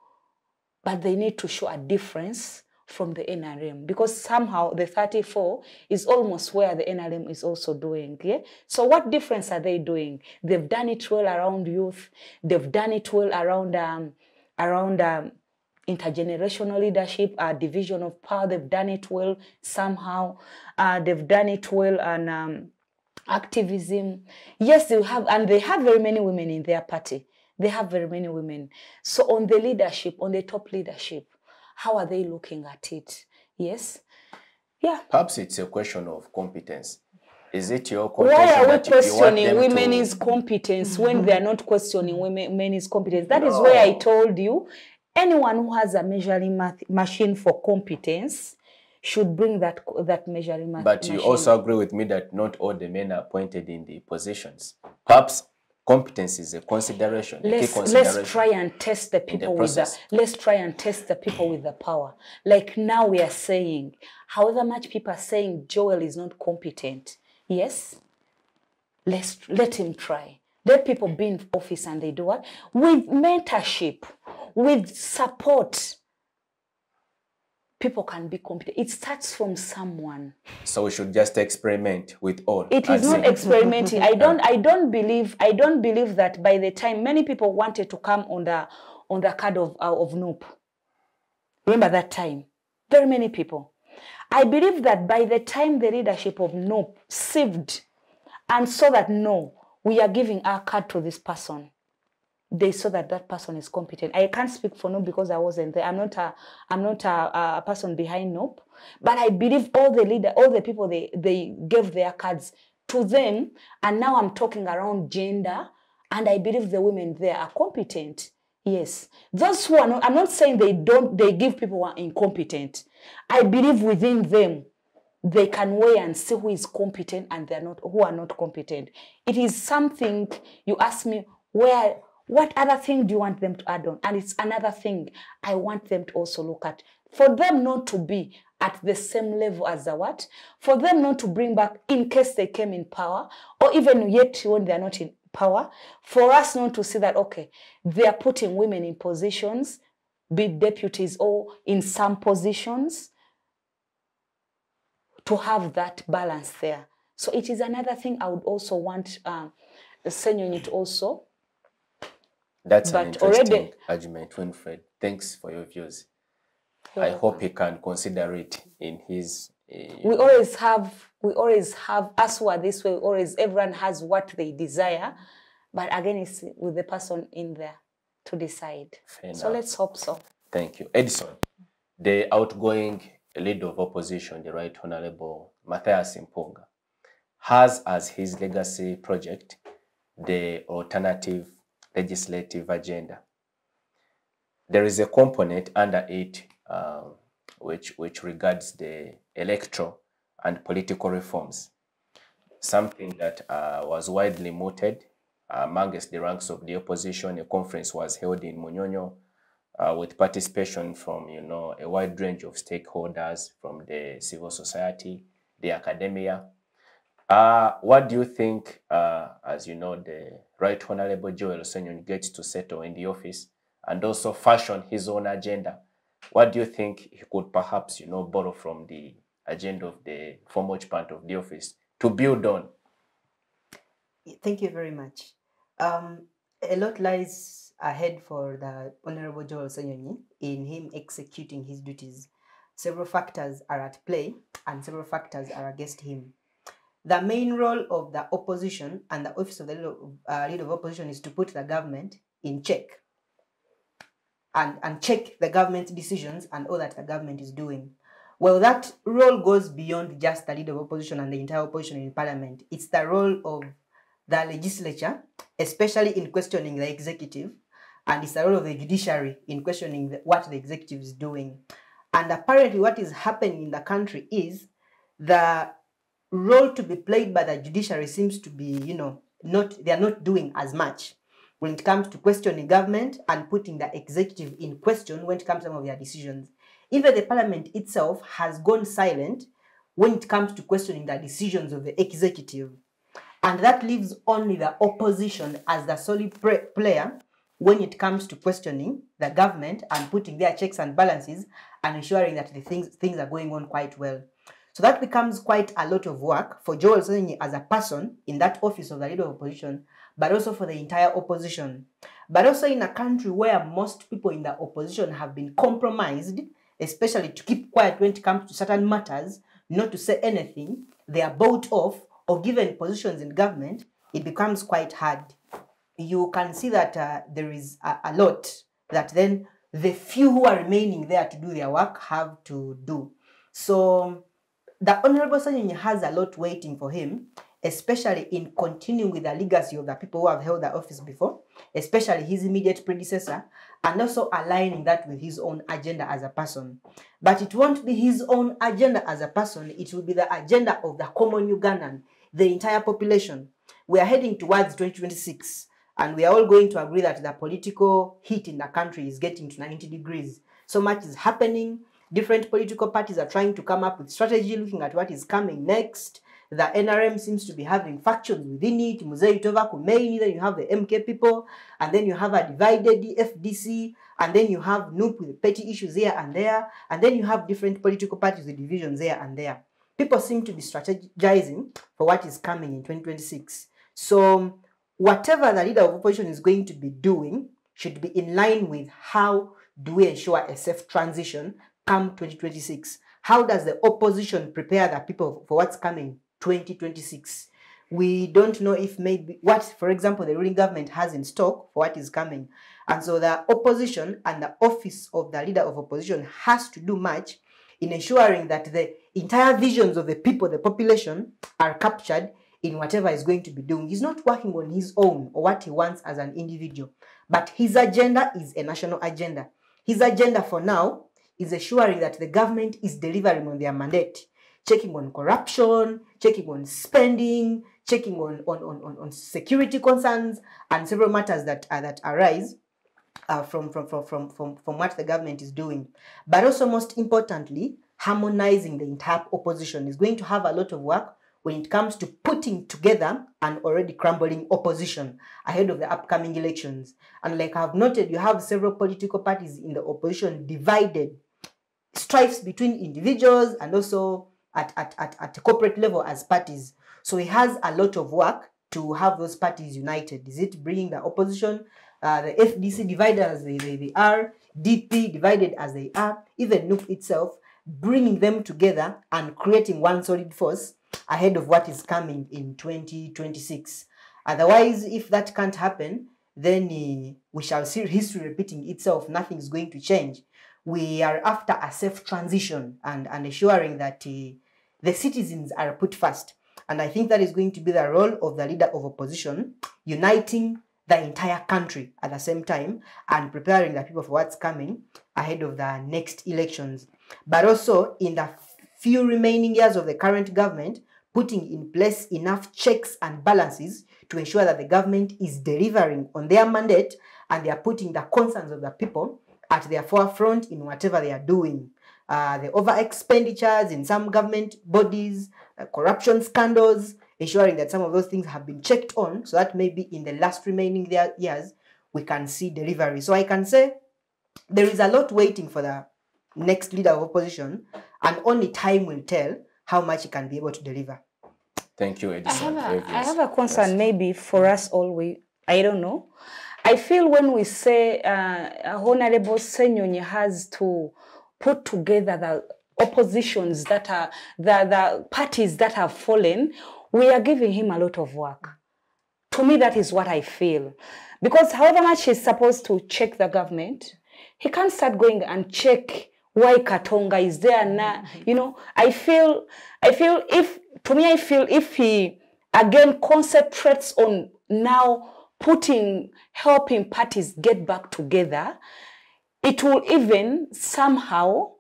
but they need to show a difference from the NRM, because somehow the 34 is almost where the NRM is also doing. Yeah. So what difference are they doing? They've done it well around youth. They've done it well around intergenerational leadership, division of power. They've done it well somehow. They've done it well on activism. Yes, they have very many women in their party. They have very many women. So on the leadership, on the top leadership, how are they looking at it? Yes. Yeah. Perhaps it's a question of competence. Is it your contention? Why are we questioning women's competence when they are not questioning women's competence? That is where I told you, anyone who has a measuring machine for competence should bring that measuring machine. But you also agree with me that not all the men are appointed in the positions. Perhaps competence is a consideration. Let's try and test the people with the power. Like now we are saying, however much people are saying Joel is not competent, yes, let him try. Let people be in office and they do what? With mentorship, with support, people can be competent. It starts from someone. So we should just experiment with all. It is not experimenting. I don't believe that by the time many people wanted to come on the card of NUP. Remember that time? Very many people. I believe that by the time the leadership of NUP sieved and saw that no, we are giving our card to this person, they saw that that person is competent. I can't speak for NOP because I wasn't there. I'm not a person behind NOP, but I believe all the people they gave their cards to them, and now I'm talking around gender, and I believe the women there are competent. Yes, those who are not. I'm not saying they give people who are incompetent. I believe within them they can weigh and see who is competent and who are not competent. It is something you ask me what other thing do you want them to add on? And it's another thing I want them to also look at. For them not to be at the same level as the what? For them not to bring back in case they came in power, or even yet when they're not in power, for us not to see that, okay, they are putting women in positions, be deputies or in some positions, to have that balance there. So it is another thing I would also want Senyonyi to also. That's an interesting argument, Winfred. Thanks for your views. I hope he can consider it in his. We always have, us who are this way, everyone has what they desire. But again, it's with the person in there to decide. So let's hope so. Thank you. Edison, the outgoing leader of opposition, the Right Honorable Mathias Mpuuga, has as his legacy project the alternative legislative agenda. There is a component under it which regards the electoral and political reforms, something that was widely mooted amongst the ranks of the opposition. A conference was held in Munyonyo with participation from a wide range of stakeholders from the civil society, the academia. What do you think, as you know, the Right Honorable Joel Senyonyi gets to settle in the office and also fashion his own agenda? What do you think he could perhaps, borrow from the agenda of the former occupant of the office to build on? Thank you very much. A lot lies ahead for the Honorable Joel Senyonyi in him executing his duties. Several factors are at play and several factors are against him. The main role of the opposition and the office of the leader of opposition is to put the government in check and check the government's decisions and all that the government is doing. Well, that role goes beyond just the leader of opposition and the entire opposition in parliament. It's the role of the legislature, especially in questioning the executive, and it's the role of the judiciary in questioning what the executive is doing. And apparently what is happening in the country is the role to be played by the judiciary seems to be, they are not doing as much when it comes to questioning government and putting the executive in question when it comes to some of their decisions. Even the parliament itself has gone silent when it comes to questioning the decisions of the executive. And that leaves only the opposition as the solid player when it comes to questioning the government and putting their checks and balances and ensuring that the things are going on quite well. So that becomes quite a lot of work for Joel Senyonyi as a person in that office of the leader of opposition, but also for the entire opposition. But also in a country where most people in the opposition have been compromised, especially to keep quiet when it comes to certain matters, not to say anything, they are bought off or given positions in government, it becomes quite hard. You can see that there is a lot that then the few who are remaining there to do their work have to do. So the Honorable Senyonyi has a lot waiting for him, especially in continuing with the legacy of the people who have held the office before, especially his immediate predecessor, and also aligning that with his own agenda as a person. But it won't be his own agenda as a person, it will be the agenda of the common Ugandan, the entire population. We are heading towards 2026, and we are all going to agree that the political heat in the country is getting to 90 degrees. So much is happening. Different political parties are trying to come up with strategy, looking at what is coming next. The NRM seems to be having factions within it. Muzei Tova Kumeini, then you have the MK people, and then you have a divided FDC, and then you have NUP with petty issues here and there, and then you have different political parties with divisions here and there. People seem to be strategizing for what is coming in 2026. So whatever the leader of opposition is going to be doing should be in line with how do we ensure a safe transition come 2026. How does the opposition prepare the people for what's coming 2026? We don't know if maybe what, for example, the ruling government has in stock for what is coming. And so the opposition and the office of the leader of opposition has to do much in ensuring that the entire visions of the people, the population, are captured in whatever he's going to be doing. He's not working on his own or what he wants as an individual, but his agenda is a national agenda. His agenda for now is ensuring that the government is delivering on their mandate, checking on corruption, checking on spending, checking on security concerns and several matters that arise from what the government is doing. But also, most importantly, harmonizing the entire opposition is going to have a lot of work when it comes to putting together an already crumbling opposition ahead of the upcoming elections. And like I've noted, you have several political parties in the opposition divided, strifes between individuals and also at a corporate level as parties. So he has a lot of work to have those parties united. Is it bringing the opposition, the FDC divided as they are, DP divided as they are, even NUP itself, bringing them together and creating one solid force ahead of what is coming in 2026. Otherwise, if that can't happen, then we shall see history repeating itself. Nothing is going to change. We are after a safe transition and ensuring that the citizens are put first. And I think that is going to be the role of the leader of opposition, uniting the entire country at the same time and preparing the people for what's coming ahead of the next elections. But also, in the few remaining years of the current government, putting in place enough checks and balances to ensure that the government is delivering on their mandate and they are putting the concerns of the people at their forefront in whatever they are doing. The over expenditures in some government bodies, corruption scandals, ensuring that some of those things have been checked on so that maybe in the last remaining years we can see delivery. So I can say there is a lot waiting for the next leader of opposition, and only time will tell how much he can be able to deliver. Thank you, Edison. I have a concern maybe for us all. I don't know. I feel when we say Honorable Senyonyi has to put together the oppositions that are, the parties that have fallen, we are giving him a lot of work. To me, that is what I feel. Because however much he's supposed to check the government, he can't start going and check why Katonga is there now. You know, I feel if he again concentrates on now helping parties get back together, it will even somehow,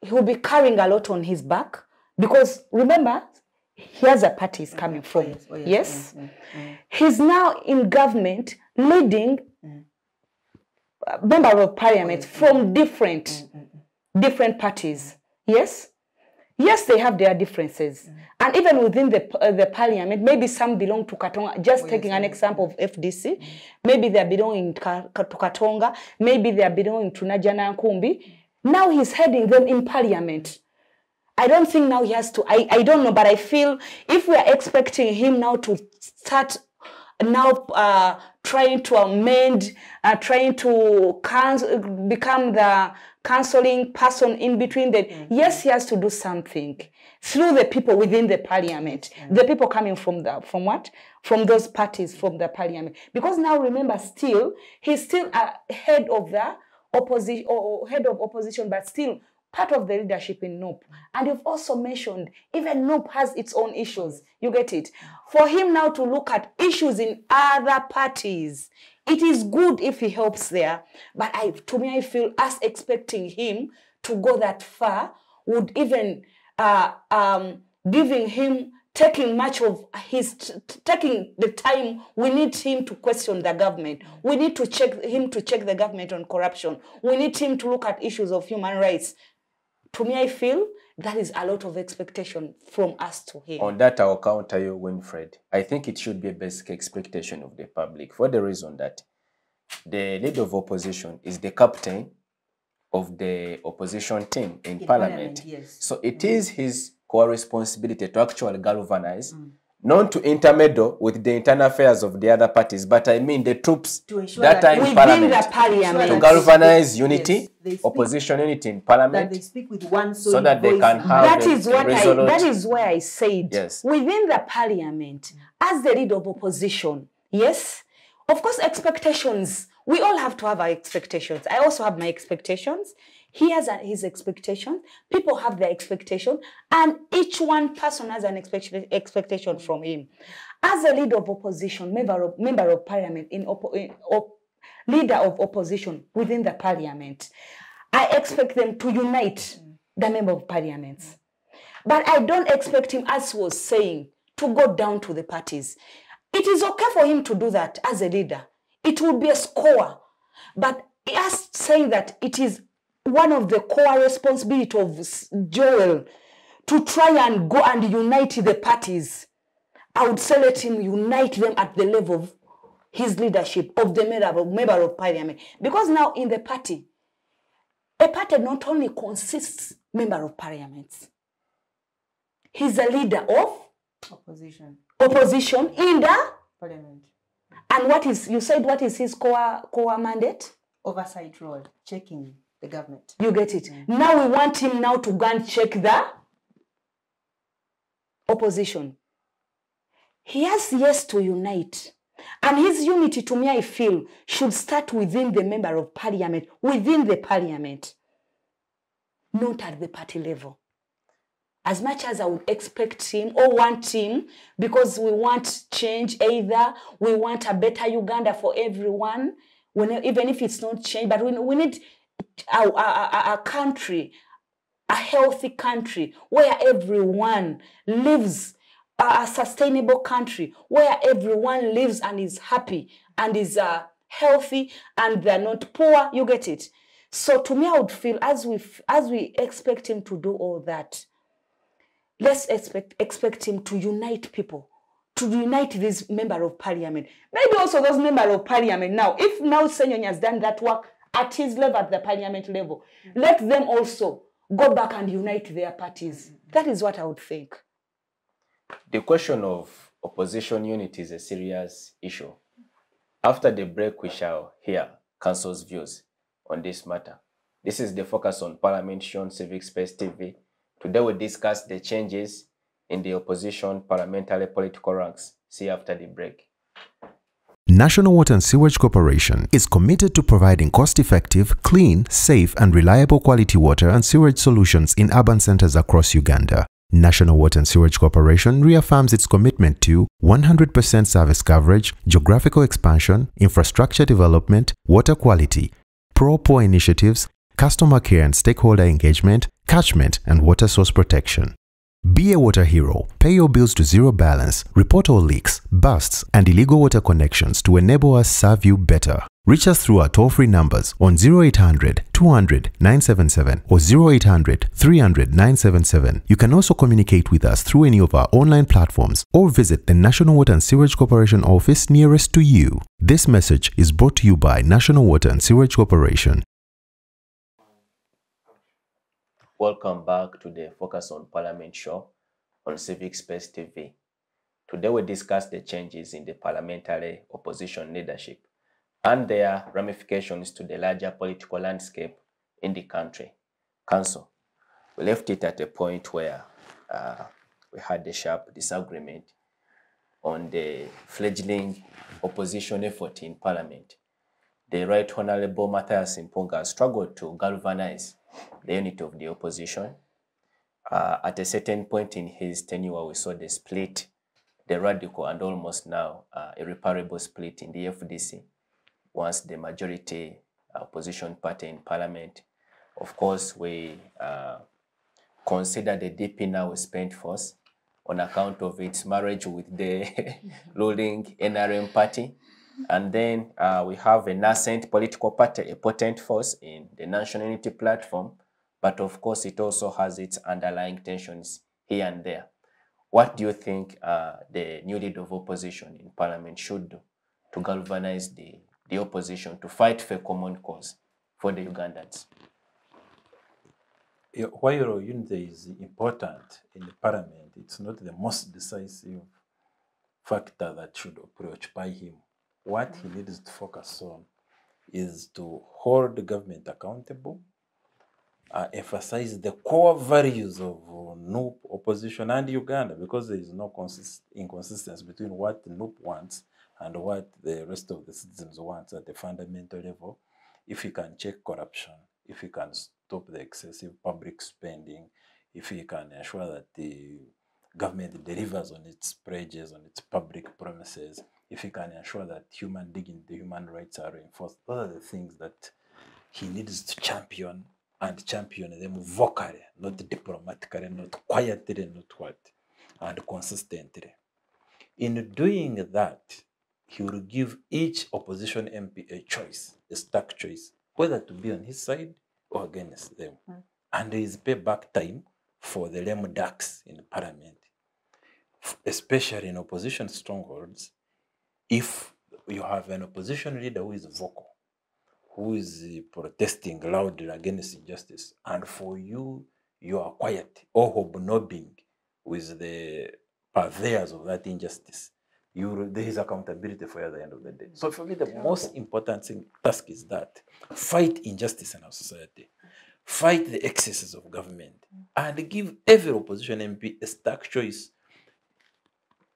he'll be carrying a lot on his back, because remember, here's a party is coming from. Yes? He's now in government leading member of parliament from different parties. Yes? Yes, they have their differences. And even within the parliament, maybe some belong to Katonga. Just taking an example of FDC, maybe they are belonging to Katonga, maybe they are belonging to Najana Nkumbi. Now he's heading them in parliament. I don't think now he has to, I don't know, but I feel if we are expecting him now to start now trying to amend, trying to become the counseling person in between them, yes, he has to do something through the people within the parliament, the people coming from what? From those parties, from the parliament. Because now remember, he's still head of the opposition, or head of opposition, but still part of the leadership in NUP. And you've also mentioned, even NUP has its own issues. You get it? For him now to look at issues in other parties, it is good if he helps there. But to me, I feel us expecting him to go that far would even giving him, taking much of his, taking the time we need him to question the government. We need to check the government on corruption. We need him to look at issues of human rights. To me, I feel that is a lot of expectation from us to him. On that, I'll counter you, Winfred. I think it should be a basic expectation of the public, for the reason that the leader of opposition is the captain of the opposition team in parliament. Yes. So it is his core responsibility to actually galvanize not to intermeddle with the internal affairs of the other parties, but I mean the troops To ensure that are in within parliament the parliament. to Yes. galvanize Yes, unity, they speak- opposition unity in that parliament, they speak with one so solid that they voice. can have That a is what resolute. that is why I said Yes. within the parliament, as the leader of opposition, yes, of course, expectations. We all have to have our expectations. I also have my expectations. He has his expectation. People have their expectation, and each one person has an expectation from him. As a leader of opposition, member of parliament, leader of opposition within the parliament, I expect them to unite the member of parliaments. But I don't expect him, as he was saying, to go down to the parties. It is okay for him to do that as a leader. It will be a score. But as saying that it is one of the core responsibility of Joel to try and go and unite the parties, I would say let him unite them at the level of his leadership, of the member of parliament. Because now in the party, a party not only consists member of parliament, he's a leader of Opposition. opposition in the, Parliament. and what is, you said what is his core mandate? Oversight role, checking the government. You get it. Now we want him now to go and check the opposition. He has yes to unite. And his unity, to me, I feel, should start within the member of parliament, within the parliament, not at the party level. As much as I would expect him or want him, because we want change, either we want a better Uganda for everyone, even if it's not change, but we need a country, a healthy country where everyone lives, a sustainable country where everyone lives and is happy and is healthy and they're not poor. You get it? So to me, I would feel as we expect him to do all that, let's expect him to unite people, to unite this member of parliament. Maybe also those member of parliament now, if now Senyonyi has done that work at his level, at the parliament level, let them also go back and unite their parties. That is what I would think. The question of opposition unity is a serious issue. After the break, we shall hear Council's views on this matter. This is the Focus on Parliament show on Civic Space TV. Today we discuss the changes in the opposition parliamentary political ranks. See you after the break. National Water and Sewage Corporation is committed to providing cost-effective, clean, safe and reliable quality water and sewage solutions in urban centers across Uganda. National Water and Sewage Corporation reaffirms its commitment to 100% service coverage, geographical expansion, infrastructure development, water quality, pro-poor initiatives, customer care and stakeholder engagement, catchment and water source protection. Be a water hero. Pay your bills to zero balance. Report all leaks, busts, and illegal water connections to enable us serve you better. Reach us through our toll-free numbers on 0800 200 977 or 0800 300 977. You can also communicate with us through any of our online platforms or visit the National Water and Sewage Corporation office nearest to you. This message is brought to you by National Water and Sewage Corporation. Welcome back to the Focus on Parliament show on Civic Space TV. Today we discuss the changes in the parliamentary opposition leadership and their ramifications to the larger political landscape in the country. Council, we left it at a point where we had a sharp disagreement on the fledgling opposition effort in Parliament. The Right Honourable Matthias Mpunga struggled to galvanize the unit of the opposition. At a certain point in his tenure, we saw the split, the radical and almost now irreparable split in the FDC once the majority opposition party in Parliament. Of course, we consider the DP now a spent force on account of its marriage with the ruling NRM party. And then we have a nascent political party, a potent force in the National Unity Platform, but of course it also has its underlying tensions here and there. What do you think the new leader of opposition in Parliament should do to galvanize the opposition to fight for a common cause for the Ugandans? While unity is important in the Parliament, it's not the most decisive factor that should preoccupy him. What he needs to focus on is to hold the government accountable, emphasize the core values of NUP, opposition, and Uganda, because there is no inconsistency between what NUP wants and what the rest of the citizens want at the fundamental level. If he can check corruption, if he can stop the excessive public spending, if he can ensure that the government delivers on its pledges, on its public promises, if he can ensure that human dignity, human rights are reinforced, those are the things that he needs to champion, and champion them vocally, not diplomatically, not quietly, not what, and consistently. In doing that, he will give each opposition MP a choice, a stark choice, whether to be on his side or against them. And there is payback time for the lame ducks in parliament, especially in opposition strongholds. If you have an opposition leader who is vocal, who is protesting loudly against injustice, and for you, you are quiet or hobnobbing with the purveyors of that injustice, there is accountability for you at the end of the day. So for me, the most important task is that fight injustice in our society, fight the excesses of government, and give every opposition MP a stark choice.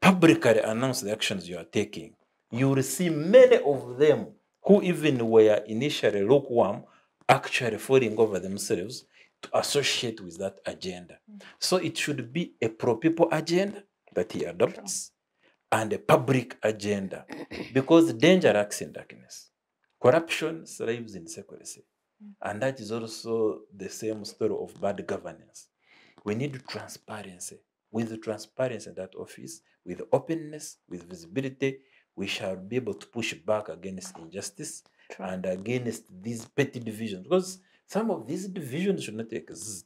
Publicly announce the actions you are taking. You will see many of them who even were initially lukewarm actually falling over themselves to associate with that agenda. So it should be a pro-people agenda that he adopts and a public agenda, because danger lurks in darkness. Corruption thrives in secrecy. And that is also the same story of bad governance. We need transparency. With the transparency in that office, with openness, with visibility, we shall be able to push back against injustice and against these petty divisions. Because some of these divisions should not exist.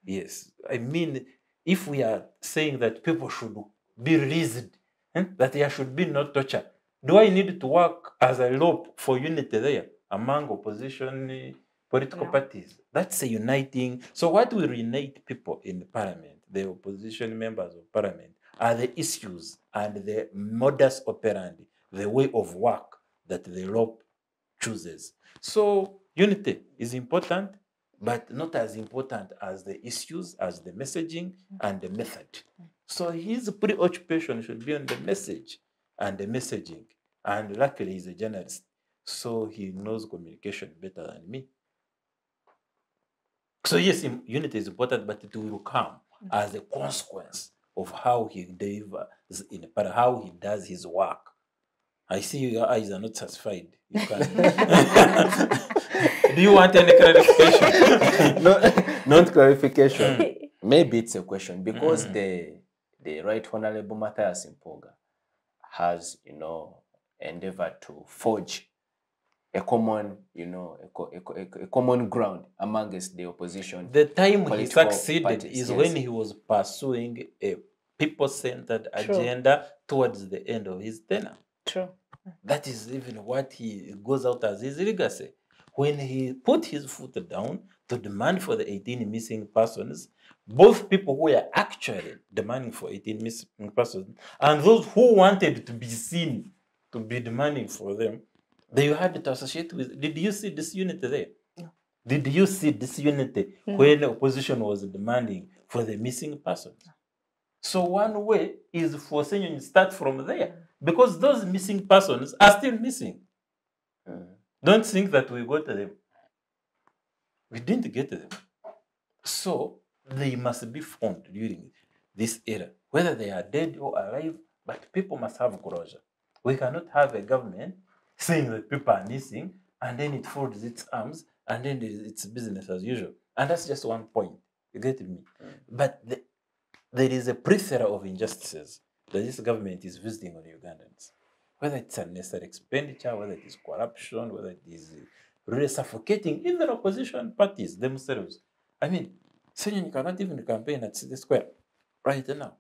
Yes. I mean, if we are saying that people should be released, that there should be no torture, do I need to work as a law for unity there among opposition political parties? That's a uniting. So what will unite people in parliament, the opposition members of parliament, are the issues and the modus operandi, the way of work that the law chooses. So unity is important, but not as important as the issues, as the messaging and the method. So his preoccupation should be on the message and the messaging. And luckily he's a journalist, so he knows communication better than me. So yes, unity is important, but it will come as a consequence of how he delivers, how he does his work. I see your eyes are not satisfied. You can. Do you want any clarification? No, not clarification. Maybe it's a question, because the Right Honorable Matthias Mpoga has, endeavored to forge a common, a common ground amongst the opposition. The time he succeeded parties, is when he was pursuing a people-centered agenda towards the end of his tenure. True. That is even what he goes out as his legacy. When he put his foot down to demand for the 18 missing persons, both people who were actually demanding for 18 missing persons and those who wanted to be seen to be demanding for them, they had to associate with. Did you see this unity there? No. Did you see this unity when the opposition was demanding for the missing persons? So one way is for saying you start from there, because those missing persons are still missing. Don't think that we got them. We didn't get them. So they must be found during this era, whether they are dead or alive, but people must have closure. We cannot have a government saying that people are missing and then it folds its arms and then it's business as usual. And that's just one point. You get me? But there is a plethora of injustices that this government is visiting on Ugandans. Whether it's unnecessary expenditure, whether it is corruption, whether it is really suffocating even opposition parties themselves. I mean, Senyon cannot even campaign at City Square right now.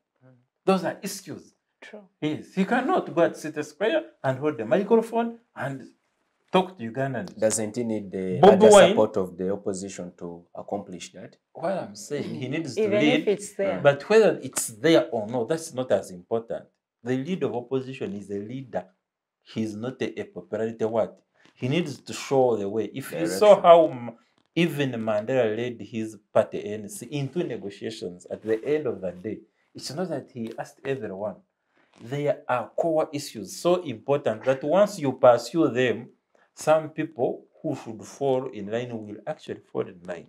Those are issues. True. Yes, he cannot go at City Square and hold the microphone and talk to Ugandans. Doesn't he need the Bobi other Wine support of the opposition to accomplish that? What I'm saying, he needs to Even lead, if it's there. but whether it's there or not, that's not as important. The leader of opposition is a leader. He's not a popularity what? He needs to show the way. If you saw how even Mandela led his party ANC into negotiations at the end of the day, it's not that he asked everyone. There are core issues so important that once you pursue them, some people who should fall in line will actually fall in line.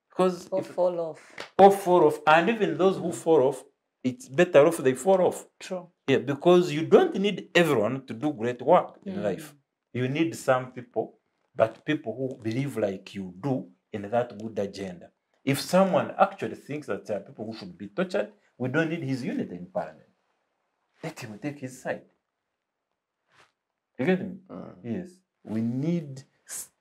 Because Or fall off. or fall off, and even those who fall off, it's better off they fall off. True. Yeah, because you don't need everyone to do great work in life. You need some people, but people who believe like you do in that good agenda. If someone actually thinks that there are people who should be tortured, we don't need his unity in parliament. Let him take his side. You get me? Yes. We need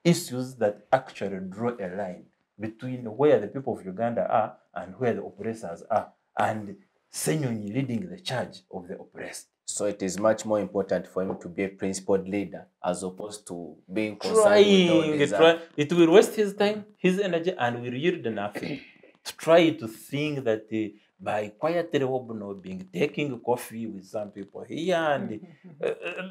issues that actually draw a line between where the people of Uganda are and where the oppressors are, and Senyonyi leading the charge of the oppressed. So it is much more important for him to be a principled leader as opposed to being concerned with all these. It will waste his time, his energy, and will yield nothing. To try to think that by quietly being taking coffee with some people here, and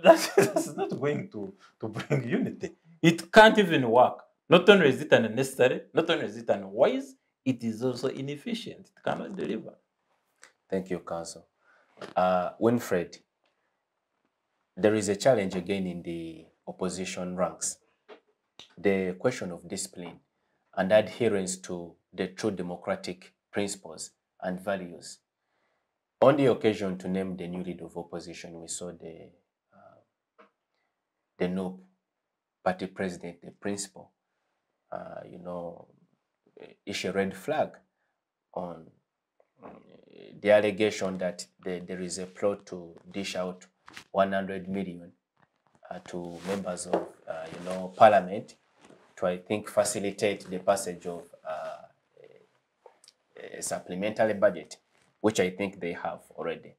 that's not going to bring unity. It can't even work. Not only is it unnecessary, not only is it unwise, it is also inefficient. It cannot deliver. Thank you, Council. Winfred, there is a challenge again in the opposition ranks. The question of discipline and adherence to the true democratic principles and values. On the occasion to name the new leader of opposition, we saw the NOP party president, the principal, issue a red flag on the allegation that there is a plot to dish out 100 million to members of, parliament to, I think, facilitate the passage of a supplementary budget, which I think they have already.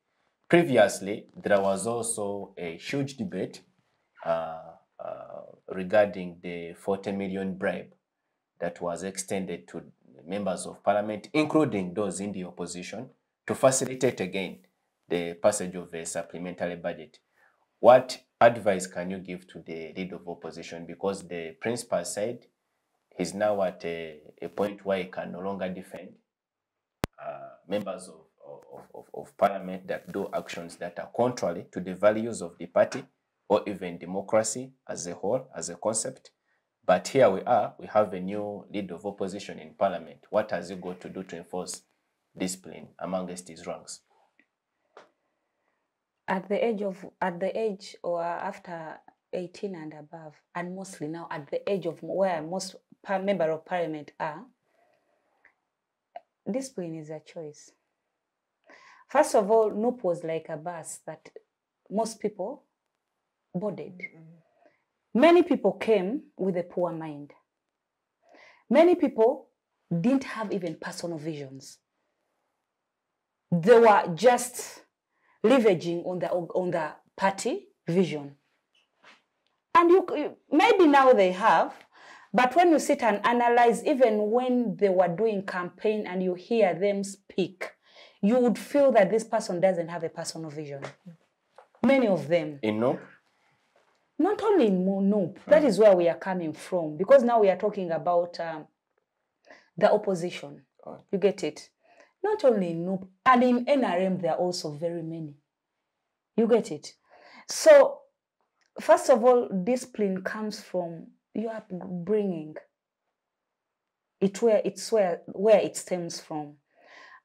Previously, there was also a huge debate regarding the 40 million bribe that was extended to members of parliament, including those in the opposition, to facilitate again the passage of a supplementary budget. What advice can you give to the leader of opposition? Because the principal said he's now at a point where he can no longer defend members of parliament that do actions that are contrary to the values of the party or even democracy as a whole, as a concept. But here we are, we have a new leader of opposition in parliament. What has he got to do to enforce discipline amongst his ranks? At the age or after 18 and above, and mostly now at the age of where most members of parliament are, discipline is a choice. First of all, NOP was like a bus that most people boarded. Many people came with a poor mind. Many people didn't have even personal visions. They were just leveraging on the party vision. And you maybe now they have, but when you sit and analyze, even when they were doing campaign and you hear them speak, you would feel that this person doesn't have a personal vision. Many of them. In NOP? Not only in NOP, that is where we are coming from, because now we are talking about the opposition. You get it? Not only in NOP, and in NRM there are also very many. You get it? So, first of all, discipline comes from your upbringing. It's where it stems from.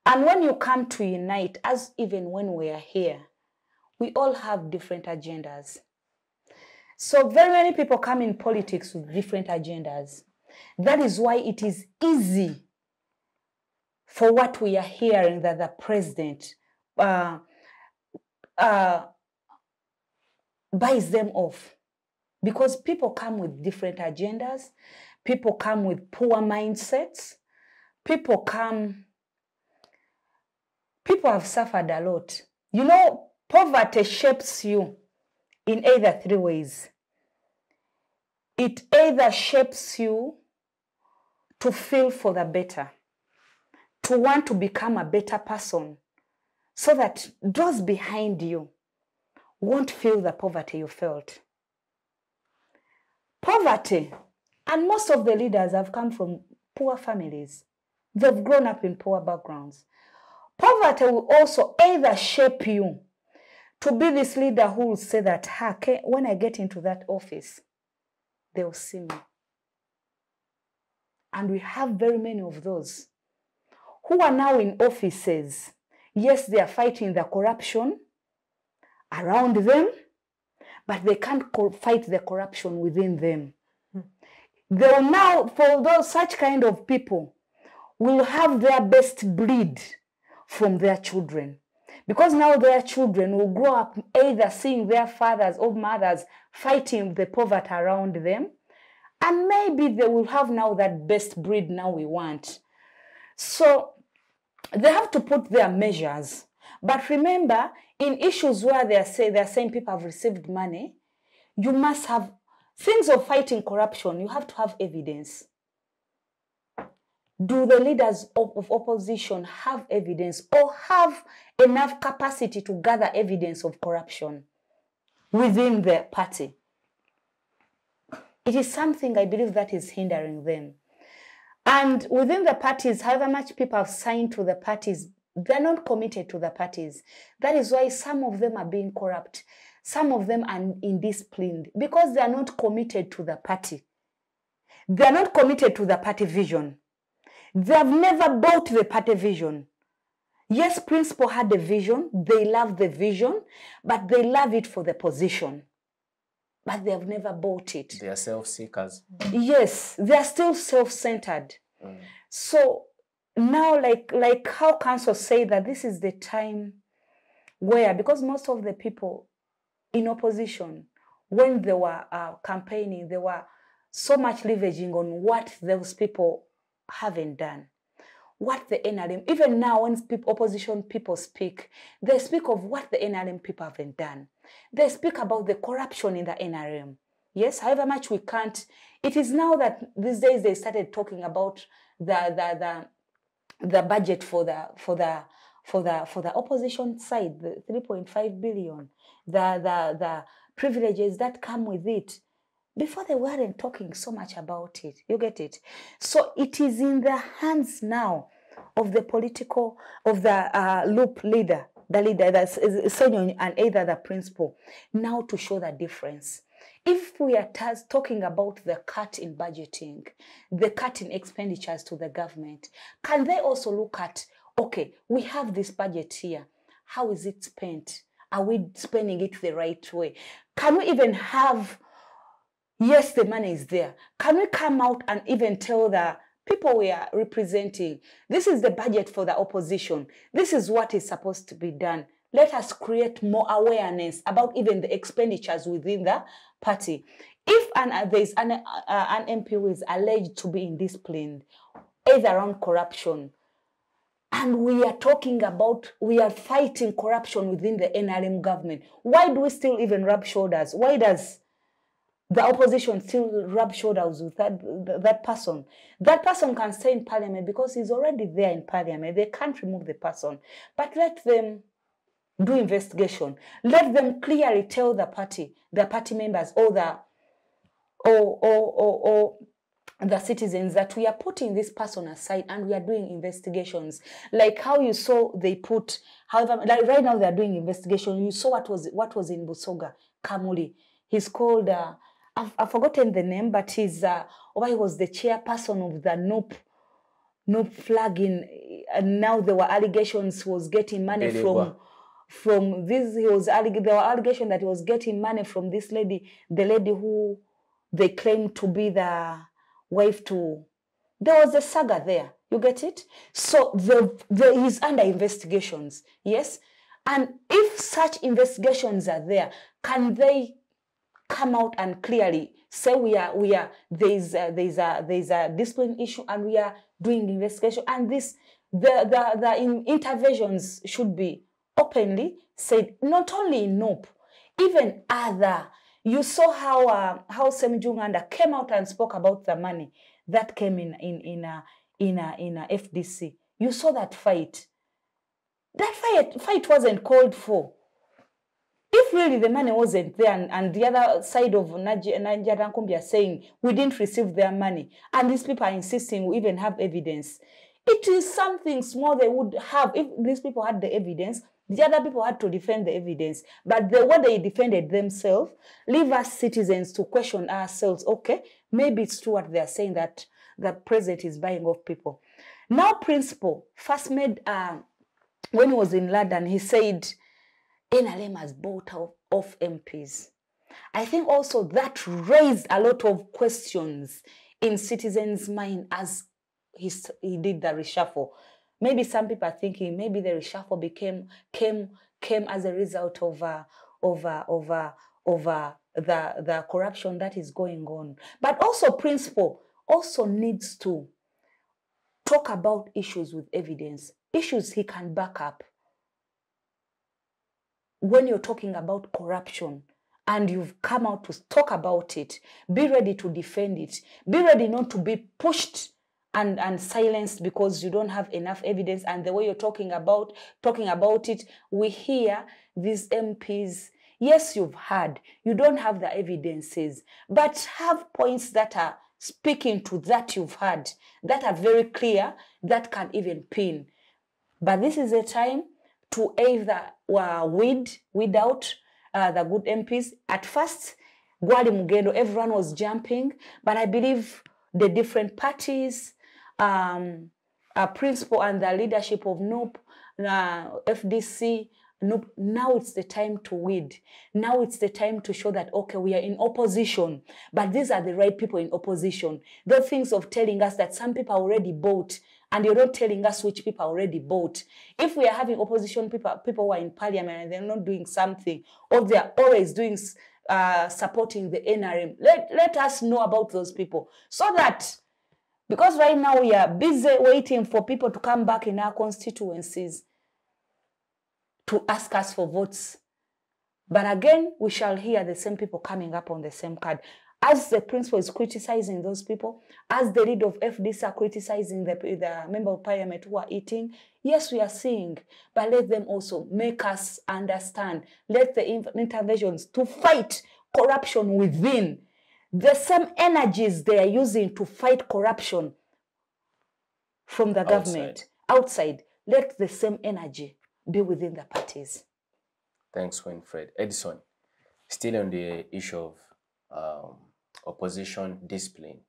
And when you come to unite, as even when we are here, we all have different agendas. So very many people come in politics with different agendas. That is why it is easy for what we are hearing that the president buys them off. Because people come with different agendas. People come with poor mindsets. People have suffered a lot. You know, poverty shapes you in either three ways. It either shapes you to feel for the better, to want to become a better person, so that those behind you won't feel the poverty you felt. Poverty, and most of the leaders have come from poor families. They've grown up in poor backgrounds. Poverty will also either shape you to be this leader who will say that, okay, when I get into that office, they will see me. And we have very many of those who are now in offices. Yes, they are fighting the corruption around them, but they can't fight the corruption within them. They will now, for those such kind of people, will have their best breed from their children. Because now their children will grow up either seeing their fathers or mothers fighting the poverty around them, and maybe they will have now that best breed now we want. So they have to put their measures. But remember, in issues where they're saying people have received money, you must have things of fighting corruption. You have to have evidence. Do the leaders of opposition have evidence or have enough capacity to gather evidence of corruption within the party? It is something I believe that is hindering them. And within the parties, however much people have signed to the parties, they're not committed to the parties. That is why some of them are being corrupt. Some of them are indisciplined because they are not committed to the party. They are not committed to the party vision. They have never bought the party vision. Yes, principal had a vision. They love the vision, but they love it for the position. But they have never bought it. They are self-seekers. Yes, they are still self-centered. So now, like how council say that this is the time where, because most of the people in opposition, when they were campaigning, they were so much leveraging on what those people haven't done. What the NRM, even now when opposition people speak, they speak of what the NRM people haven't done. They speak about the corruption in the NRM. Yes, however much we can't. It is now that these days they started talking about the budget for the opposition side, the 3.5 billion, the privileges that come with it. Before they weren't talking so much about it. You get it? So it is in the hands now of the political, of the loop leader, the leader that's senior and either the principal, now to show the difference. If we are talking about the cut in budgeting, the cut in expenditures to the government, can they also look at, okay, we have this budget here. How is it spent? Are we spending it the right way? Can we even have, yes, the money is there. Can we come out and even tell the people we are representing, this is the budget for the opposition. This is what is supposed to be done. Let us create more awareness about even the expenditures within the party. If there is an MP who is alleged to be indisciplined, either around corruption, and we are talking about, we are fighting corruption within the NRM government, why do we still even rub shoulders? Why does the opposition still rub shoulders with that person? That person can stay in parliament because he's already there in parliament. They can't remove the person. But let them do investigation. Let them clearly tell the party members or the citizens that we are putting this person aside and we are doing investigations. Like how you saw they put, however, like right now they are doing investigation. You saw what was in Busoga, Kamuli. He's called, I've forgotten the name, but he was the chairperson of the NOP flag in, and now there were allegations he was getting money from this. There were allegations that he was getting money from this lady, the lady who they claimed to be the wife to. There was a saga there. You get it? So he's under investigations. Yes, and if such investigations are there, can they come out and clearly say there's a discipline issue and we are doing investigation, and the interventions should be openly said, not only in NOP, even other. You saw how Semjunganda came out and spoke about the money that came in a FDC. You saw that fight. That fight wasn't called for. If really the money wasn't there and the other side of Nigeria are saying we didn't receive their money and these people are insisting we even have evidence, it is something small they would have. If these people had the evidence, the other people had to defend the evidence. But the way they defended themselves, leave us citizens to question ourselves, okay, maybe it's true what they're saying that the president is buying off people. Now, Principal first made, when he was in London, he said, NLM has bought off MPs. I think also that raised a lot of questions in citizens' mind as he did the reshuffle. Maybe some people are thinking maybe the reshuffle came as a result of the corruption that is going on. But also, Principal also needs to talk about issues with evidence, issues he can back up. When you're talking about corruption and you've come out to talk about it, be ready to defend it. Be ready not to be pushed and silenced because you don't have enough evidence. And the way you're talking about it, we hear these MPs, yes, you've heard, you don't have the evidences, but have points that are speaking to that you've heard, that are very clear, that can even pin. But this is a time to either weed out the good MPs. At first, Gwali Mugendo, everyone was jumping, but I believe the different parties, Principal and the leadership of NUP, FDC, NUP, now it's the time to weed. Now it's the time to show that, okay, we are in opposition, but these are the right people in opposition. The things of telling us that some people already bought, and you're not telling us which people already bought. If we are having opposition people who are in parliament and they're not doing something, or they're always doing supporting the NRM, let us know about those people. So that, because right now we are busy waiting for people to come back in our constituencies to ask us for votes. But again, we shall hear the same people coming up on the same card. As the Principal is criticizing those people, as the leader of FDC are criticizing the member of parliament who are eating, yes, we are seeing, but let them also make us understand. Let the interventions to fight corruption within, the same energies they are using to fight corruption from the government, outside, let the same energy be within the parties. Thanks, Winfred. Edison, still on the issue of opposition discipline.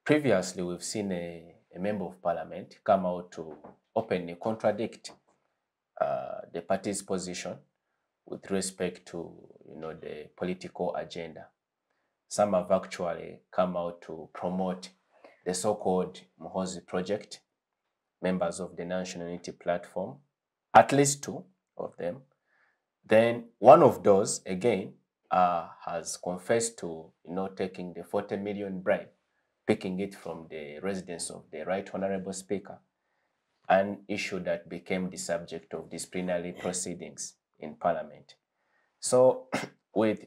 Previously, we've seen a member of parliament come out to openly contradict the party's position with respect to, the political agenda. Some have actually come out to promote the so-called Muhoozi project, members of the National Unity Platform, at least two of them. Then one of those, again, has confessed to, taking the 40 million bribe, picking it from the residence of the Right Honorable Speaker, an issue that became the subject of disciplinary proceedings in Parliament. So with,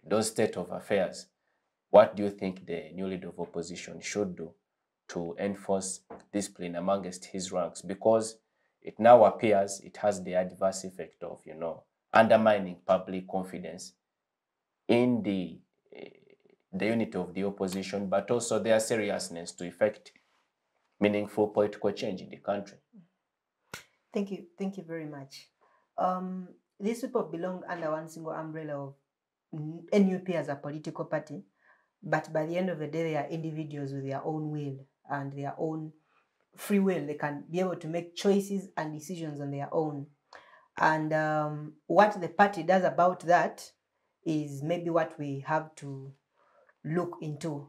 those state of affairs, what do you think the new leader of opposition should do to enforce discipline amongst his ranks? Because it now appears it has the adverse effect of, undermining public confidence in the unit of the opposition, but also their seriousness to effect meaningful political change in the country. Thank you very much. These people belong under one single umbrella of NUP as a political party, but by the end of the day, they are individuals with their own will and their own free will. They can be able to make choices and decisions on their own. And what the party does about that is maybe what we have to look into.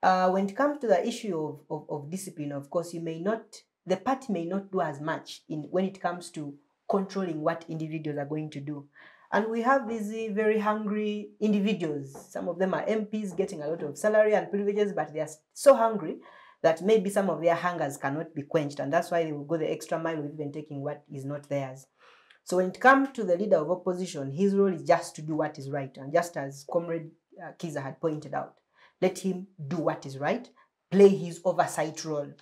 When it comes to the issue of discipline, of course, the party may not do as much when it comes to controlling what individuals are going to do. And we have these very hungry individuals. Some of them are MPs getting a lot of salary and privileges, but they are so hungry that maybe some of their hungers cannot be quenched. And that's why they will go the extra mile with even taking what is not theirs. So when it comes to the leader of opposition, his role is just to do what is right. And just as Comrade Kiiza had pointed out, let him do what is right, play his oversight role.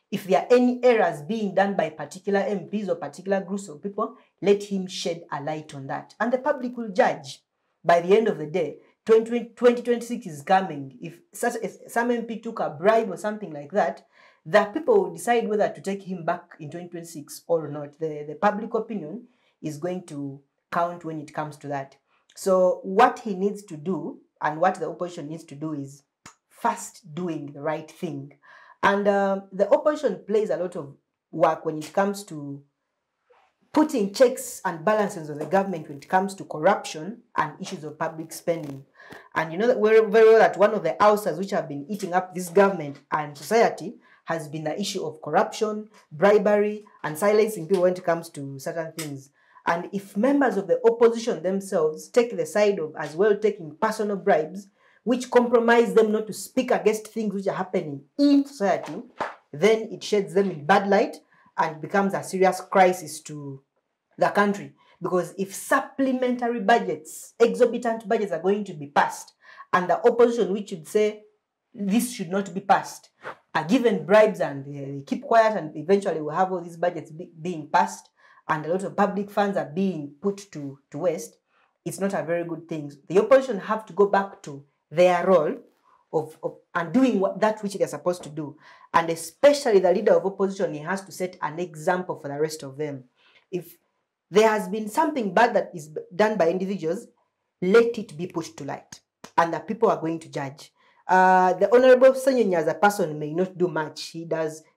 If there are any errors being done by particular MPs or particular groups of people, let him shed a light on that. And the public will judge. By the end of the day, 2026 is coming. If some MP took a bribe or something like that, the people will decide whether to take him back in 2026 or not. The public opinion is going to count when it comes to that. So what he needs to do and what the opposition needs to do is first doing the right thing. And the opposition plays a lot of work when it comes to putting checks and balances on the government when it comes to corruption and issues of public spending. And you know that very well that one of the ulcers which have been eating up this government and society has been the issue of corruption, bribery, and silencing people when it comes to certain things. And if members of the opposition themselves take the side of as well taking personal bribes, which compromise them not to speak against things which are happening in society, then it sheds them in bad light and becomes a serious crisis to the country. Because if supplementary budgets, exorbitant budgets are going to be passed, and the opposition, which should say this should not be passed, are given bribes and they keep quiet, and eventually we'll have all these budgets being passed, and a lot of public funds are being put to waste, it's not a very good thing. The opposition have to go back to their role of and doing that which they're supposed to do. And especially the leader of opposition, he has to set an example for the rest of them. If there has been something bad that is done by individuals, let it be put to light. And the people are going to judge. The Honorable Sanyonyi as a person may not do much. He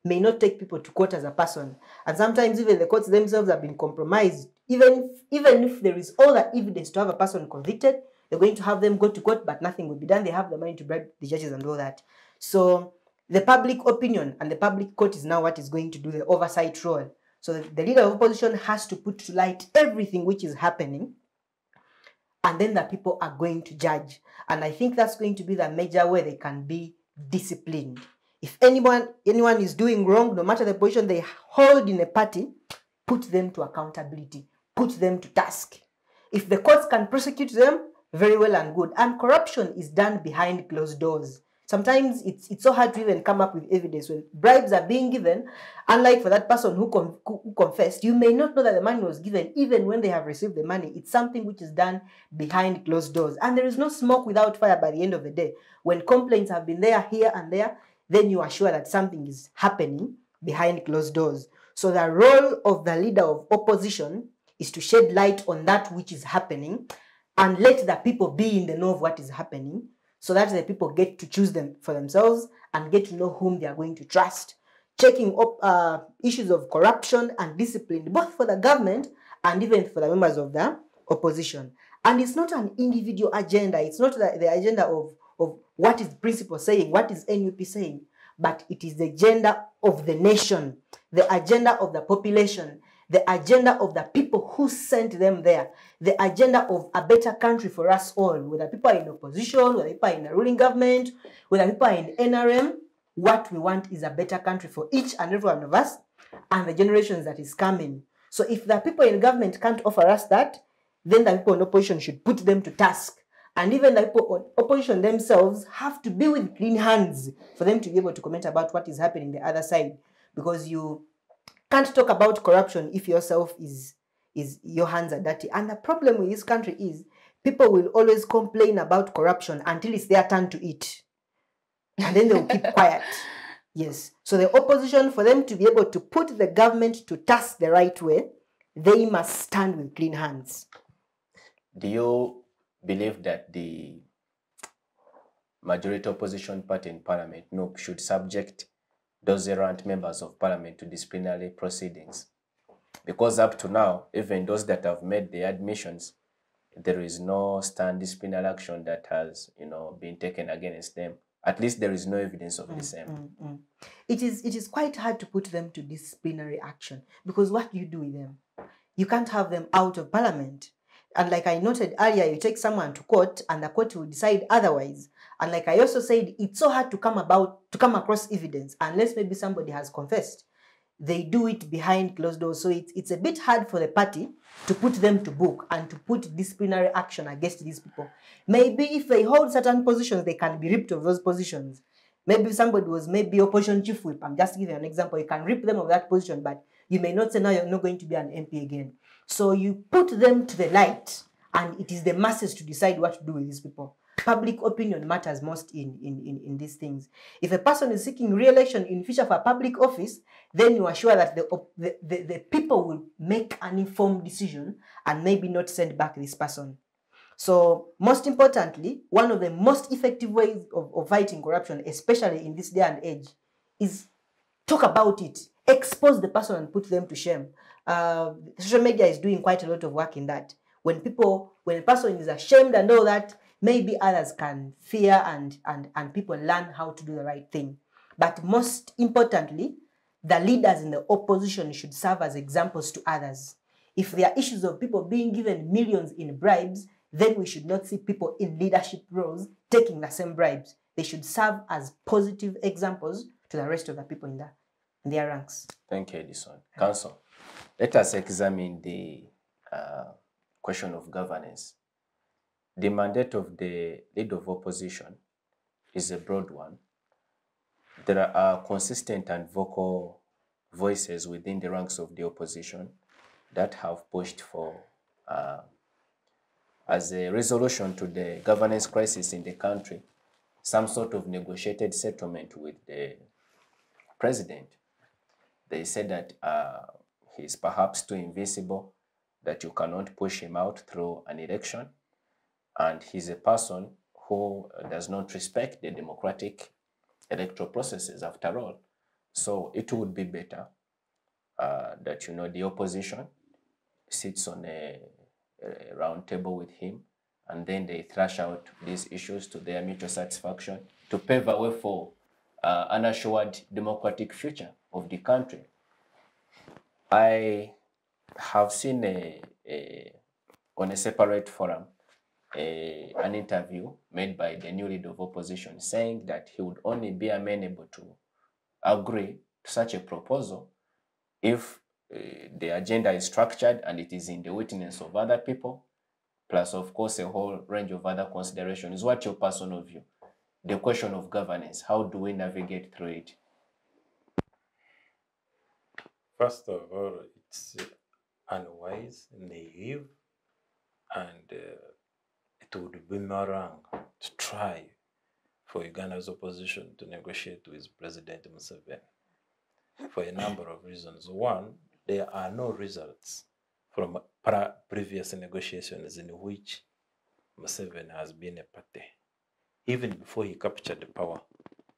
may not take people to court as a person. And sometimes even the courts themselves have been compromised. Even if there is all the evidence to have a person convicted, they're going to have them go to court, but nothing will be done. They have the money to bribe the judges and all that. So the public opinion and the public court is now what is going to do the oversight role. So the leader of opposition has to put to light everything which is happening, and then the people are going to judge. And I think that's going to be the major way they can be disciplined. If anyone is doing wrong, no matter the position they hold in a party, put them to accountability, put them to task. If the courts can prosecute them, very well and good. And corruption is done behind closed doors. Sometimes it's so hard to even come up with evidence when bribes are being given. Unlike for that person who confessed, you may not know that the money was given even when they have received the money. It's something which is done behind closed doors. And there is no smoke without fire by the end of the day. When complaints have been there, here and there, then you are sure that something is happening behind closed doors. So the role of the leader of opposition is to shed light on that which is happening and let the people be in the know of what is happening, so that the people get to choose them for themselves and get to know whom they are going to trust. Checking up issues of corruption and discipline, both for the government and even for the members of the opposition. And it's not an individual agenda. It's not the agenda of what is the principal saying, what is NUP saying, but it is the agenda of the nation, the agenda of the population, the agenda of the people who sent them there, the agenda of a better country for us all, whether people are in opposition, whether people are in the ruling government, whether people are in NRM. What we want is a better country for each and every one of us and the generations that is coming. So if the people in government can't offer us that, then the people in opposition should put them to task. And even the people in opposition themselves have to be with clean hands for them to be able to comment about what is happening the other side. Because you can't talk about corruption if yourself your hands are dirty. And the problem with this country is people will always complain about corruption until it's their turn to eat. And then they'll keep quiet. Yes. So the opposition, for them to be able to put the government to task the right way, they must stand with clean hands. Do you believe that the majority opposition party in parliament, NUP, should subject those errant members of parliament to disciplinary proceedings? Because up to now, even those that have made the admissions, there is no stern disciplinary action that has, been taken against them. At least there is no evidence of the same. It is quite hard to put them to disciplinary action, because what do you do with them? You can't have them out of parliament. And like I noted earlier, you take someone to court and the court will decide otherwise. And like I also said, it's so hard to come across evidence unless maybe somebody has confessed. They do it behind closed doors. So it's a bit hard for the party to put them to book and to put disciplinary action against these people. Maybe if they hold certain positions, they can be ripped of those positions. Maybe somebody was maybe opposition chief whip. I'm just giving an example. You can rip them of that position, but you may not say now you're not going to be an MP again. So you put them to the light, and it is the masses to decide what to do with these people. Public opinion matters most in these things. If a person is seeking re-election in future for a public office, then you are sure that the people will make an informed decision and maybe not send back this person. So most importantly, one of the most effective ways of fighting corruption, especially in this day and age, is talk about it, expose the person and put them to shame. Social media is doing quite a lot of work in that. When a person is ashamed and all that, maybe others can fear and people learn how to do the right thing. But most importantly, the leaders in the opposition should serve as examples to others. If there are issues of people being given millions in bribes, then we should not see people in leadership roles taking the same bribes. They should serve as positive examples to the rest of the people in their ranks. Thank you, Edison. Council, let us examine the question of governance. The mandate of the leader of opposition is a broad one. There are consistent and vocal voices within the ranks of the opposition that have pushed for, as a resolution to the governance crisis in the country, some sort of negotiated settlement with the president. They said that he's perhaps too invisible, that you cannot push him out through an election, and he's a person who does not respect the democratic electoral processes after all. So it would be better that, you know, the opposition sits on a round table with him, and then they thrash out these issues to their mutual satisfaction to pave a way for an assured democratic future of the country. I have seen on a separate forum an interview made by the new leader of opposition saying that he would only be amenable to agree to such a proposal if the agenda is structured and it is in the witness of other people, plus of course a whole range of other considerations. What's your personal view? The question of governance, how do we navigate through it? First of all, it's unwise, naive, and it would be more wrong to try for Uganda's opposition to negotiate with President Museveni for a number of reasons. One, there are no results from previous negotiations in which Museveni has been a party. Even before he captured the power,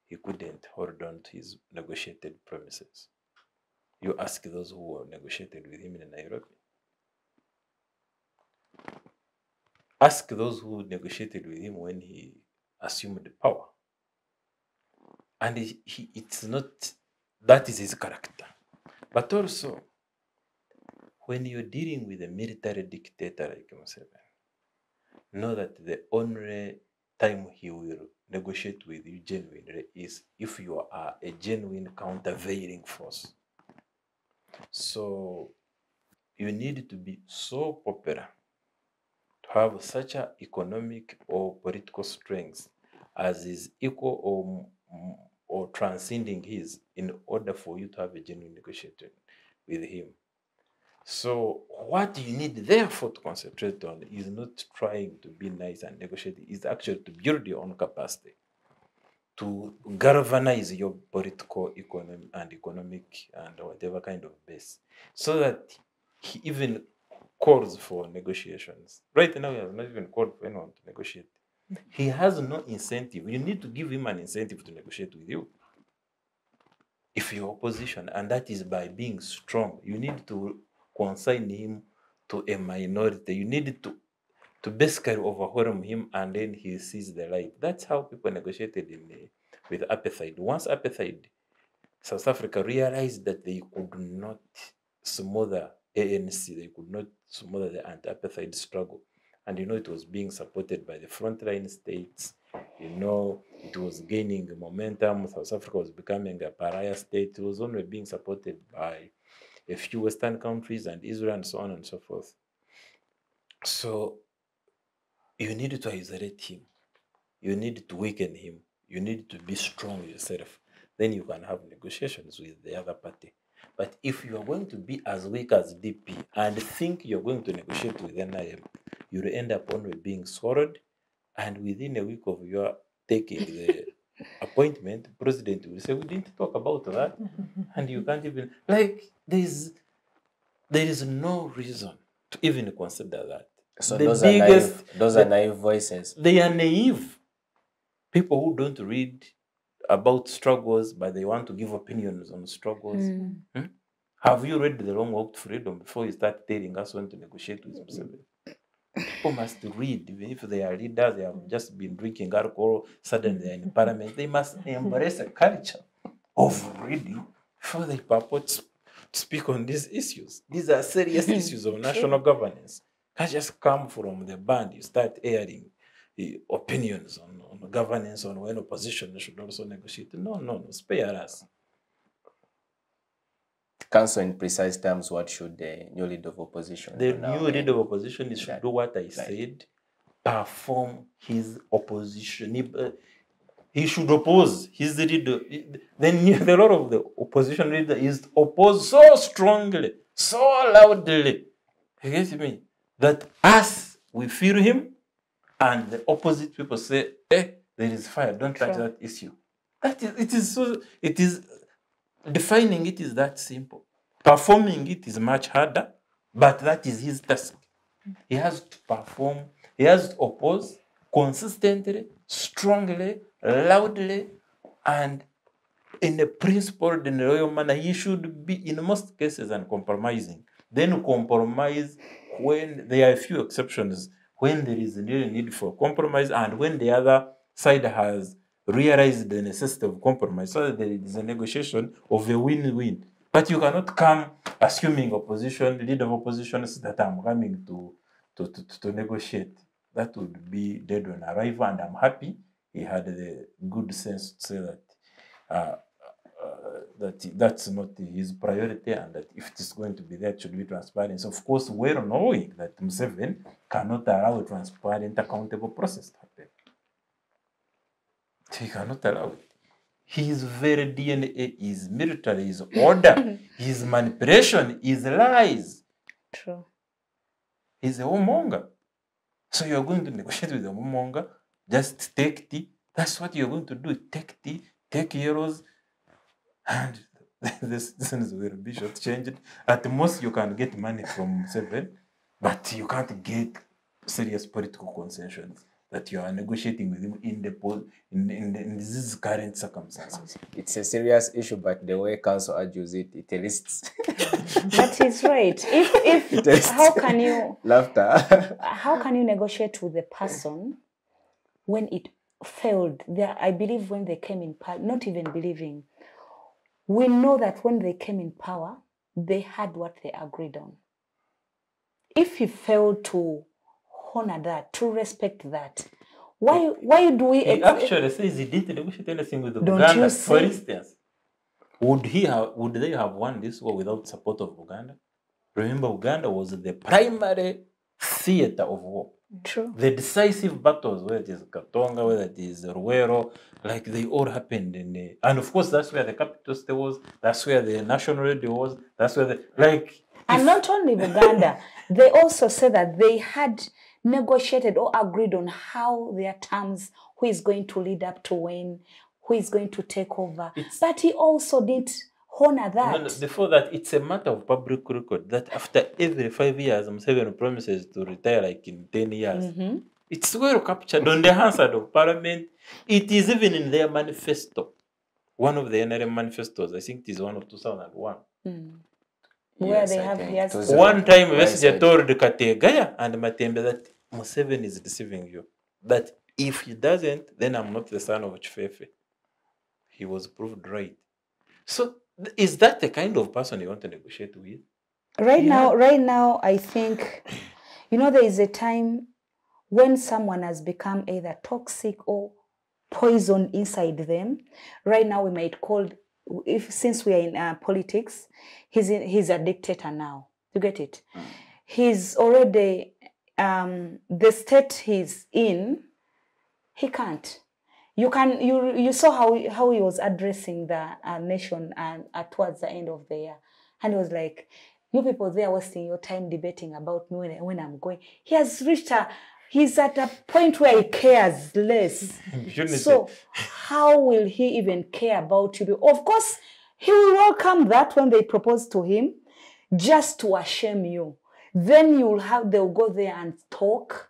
he couldn't hold on to his negotiated promises. You ask those who negotiated with him in Nairobi. Ask those who negotiated with him when he assumed the power. And it's not, that is his character. But also, when you're dealing with a military dictator like Museveni, know that the only time he will negotiate with you genuinely is if you are a genuine countervailing force. So you need to be so popular to have such an economic or political strength as is equal or transcending his in order for you to have a genuine negotiation with him. So what you need therefore to concentrate on is not trying to be nice and negotiate, is actually to build your own capacity, to galvanize your political, economic and whatever kind of base, so that he even calls for negotiations. Right now, he has not even called for anyone to negotiate. He has no incentive. You need to give him an incentive to negotiate with you. If you're opposition, and that is by being strong, you need to consign him to a minority. You need to basically overwhelm him, and then he sees the light. That's how people negotiated with apartheid. Once apartheid, South Africa realized that they could not smother ANC, they could not smother the anti-apartheid struggle. And it was being supported by the frontline states. It was gaining momentum. South Africa was becoming a pariah state. It was only being supported by a few Western countries and Israel and so on and so forth. So you need to isolate him. You need to weaken him. You need to be strong yourself. Then you can have negotiations with the other party. But if you are going to be as weak as DP and think you're going to negotiate with NIM, you'll end up only being swallowed. And within a week of your taking the appointment, the president will say, we didn't talk about that. And you can't even, like, there is no reason to even consider that. So The those biggest, are naive voices. they are naive. People who don't read about struggles, but they want to give opinions on struggles. Have you read The Long Walk to Freedom before you start telling us when to negotiate with Museveni? People must read, even if they are leaders, they have just been drinking alcohol, suddenly they're in parliament. They must embrace a culture of reading before they purport to speak on these issues. These are serious issues of national governance. Can't just come from the band, you start airing opinions on governance, on when opposition should also negotiate. No, spare us. Council, in precise terms, what should the new leader of opposition The do now? new leader of opposition should do what I said, perform his opposition. He should oppose his leader. Then a lot of the opposition leader is opposed so strongly, so loudly. You get me? That us, we fear him, and the opposite people say, there is fire, don't touch that issue. It is defining it is that simple. Performing it is much harder, but that is his task. He has to perform, he has to oppose consistently, strongly, loudly, and in a principled and loyal manner. He should be, in most cases, uncompromising. Then compromise when there are a few exceptions, when there is a real need for compromise and when the other side has realized the necessity of compromise, so that there is a negotiation of a win-win. But you cannot come assuming leader of opposition is that I'm coming to negotiate. That would be dead on arrival, and I'm happy he had the good sense to say that that's not his priority, and that if it is going to be there, it should be transparent. So of course, well knowing that Museveni cannot allow a transparent, accountable process to happen. He cannot allow it. His very DNA is military, is order, his manipulation is lies. True. He's a warmonger. So you're going to negotiate with a warmonger, just take tea. That's what you're going to do. Take tea, take euros, and the citizens will be short-changed. At most, you can get money from Museveni, but you can't get serious political concessions that you are negotiating with him in these current circumstances. It's a serious issue, but the way council argues it, it lists. That is right. If how can you laughter? How can you negotiate with a person when it failed? I believe when they came in power, not even believing, we know that when they came in power, they had what they agreed on. If he failed to honor that, to respect that, why do we... He actually says he didn't negotiate anything with Don't Uganda. you For see? instance, would they have won this war without support of Uganda? Remember, Uganda was the primary theater of war. True. The decisive battles, whether it is Katonga, whether it is Ruwero, like they all happened in the... And of course, that's where the capital state was, that's where the national radio was, that's where the... Like... And not only Uganda, they also said that they had negotiated or agreed on how their terms, who is going to lead up to when, who is going to take over. But he also didn't honor that. No, before that, it's a matter of public record that after every 5 years, Museveni promises to retire like in 10 years. It's well captured on the Hansard of Parliament. It is even in their manifesto. One of the NRM manifestos, I think it is one of 2001. Where Yes, they I have think years. it was One time, well Messenger said. told Kategaya and Matembe that Museveni is deceiving you. That if he doesn't, then I'm not the son of Chifefe. He was proved right. So, is that the kind of person you want to negotiate with? Right now, I think, there is a time when someone has become either toxic or poison inside them. Right now, we might call, since we are in politics, he's a dictator now. You get it? He's already, the state he's in, he can't. You saw how he was addressing the nation and towards the end of the year, and he was like, "You people there wasting your time debating about me when I'm going." He's at a point where he cares less. So how will he even care about you? Of course, he will welcome that when they propose to him, just to shame you. Then they'll go there and talk.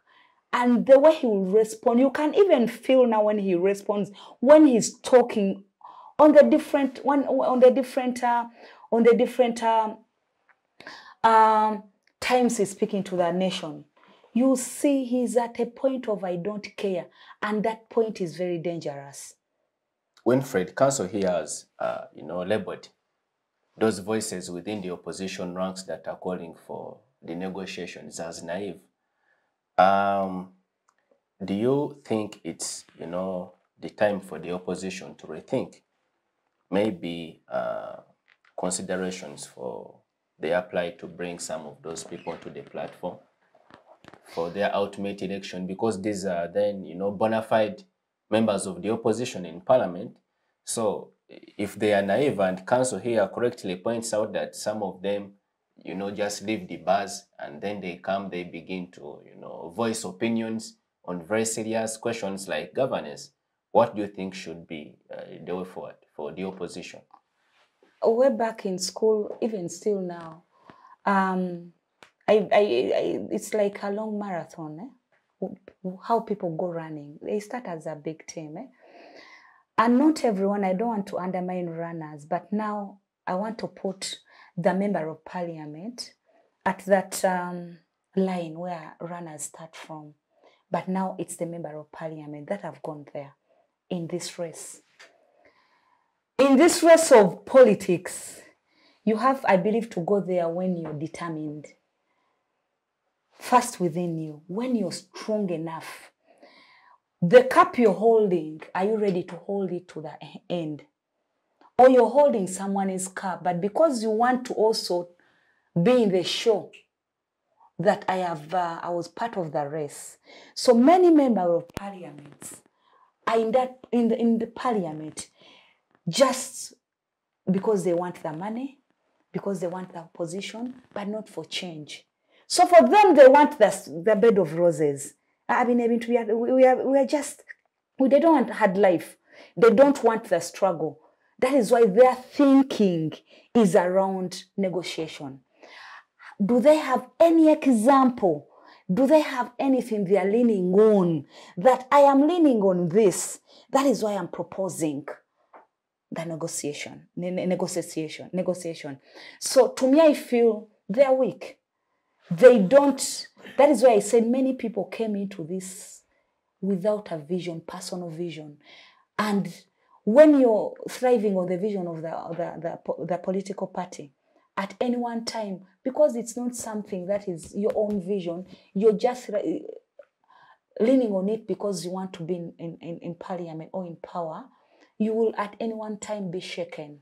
And the way he will respond, you can even feel now when he responds, when he's talking on the different times he's speaking to the nation. You see, he's at a point of I don't care, and that point is very dangerous. Winfred, Council here has, labeled those voices within the opposition ranks that are calling for the negotiations as naive. Do you think it's, the time for the opposition to rethink maybe considerations they apply to bring some of those people to the platform for their ultimate election? Because these are then, bona fide members of the opposition in parliament. So if they are naive, and Council here correctly points out that some of them, just leave the bars and then they begin to, voice opinions on very serious questions like governance. What do you think should be the way forward for the opposition? Way back in school, even still now, it's like a long marathon. How people go running. They start as a big team. And not everyone, I don't want to undermine runners, but now I want to put the member of parliament at that line where runners start from. But now it's the member of parliament that have gone there in this race. In this race of politics, you have, I believe, to go there when you're determined. First within you, when you're strong enough. The cup you're holding, are you ready to hold it to the end? Or you're holding someone's cup, but because you want to also be in the show that I was part of the race. So many members of parliament are in the parliament just because they want the money, because they want the position, but not for change. So for them, they want the bed of roses. I mean, they don't want hard life. They don't want the struggle. That is why their thinking is around negotiation. Do they have any example? Do they have anything they are leaning on? That I am leaning on this. That is why I'm proposing the negotiation. So to me, I feel they are weak. They don't. That is why I said many people came into this without a vision, personal vision. And when you're thriving on the vision of the political party, at any one time, because it's not something that is your own vision, you're just leaning on it because you want to be in parliament or in power, you will at any one time be shaken.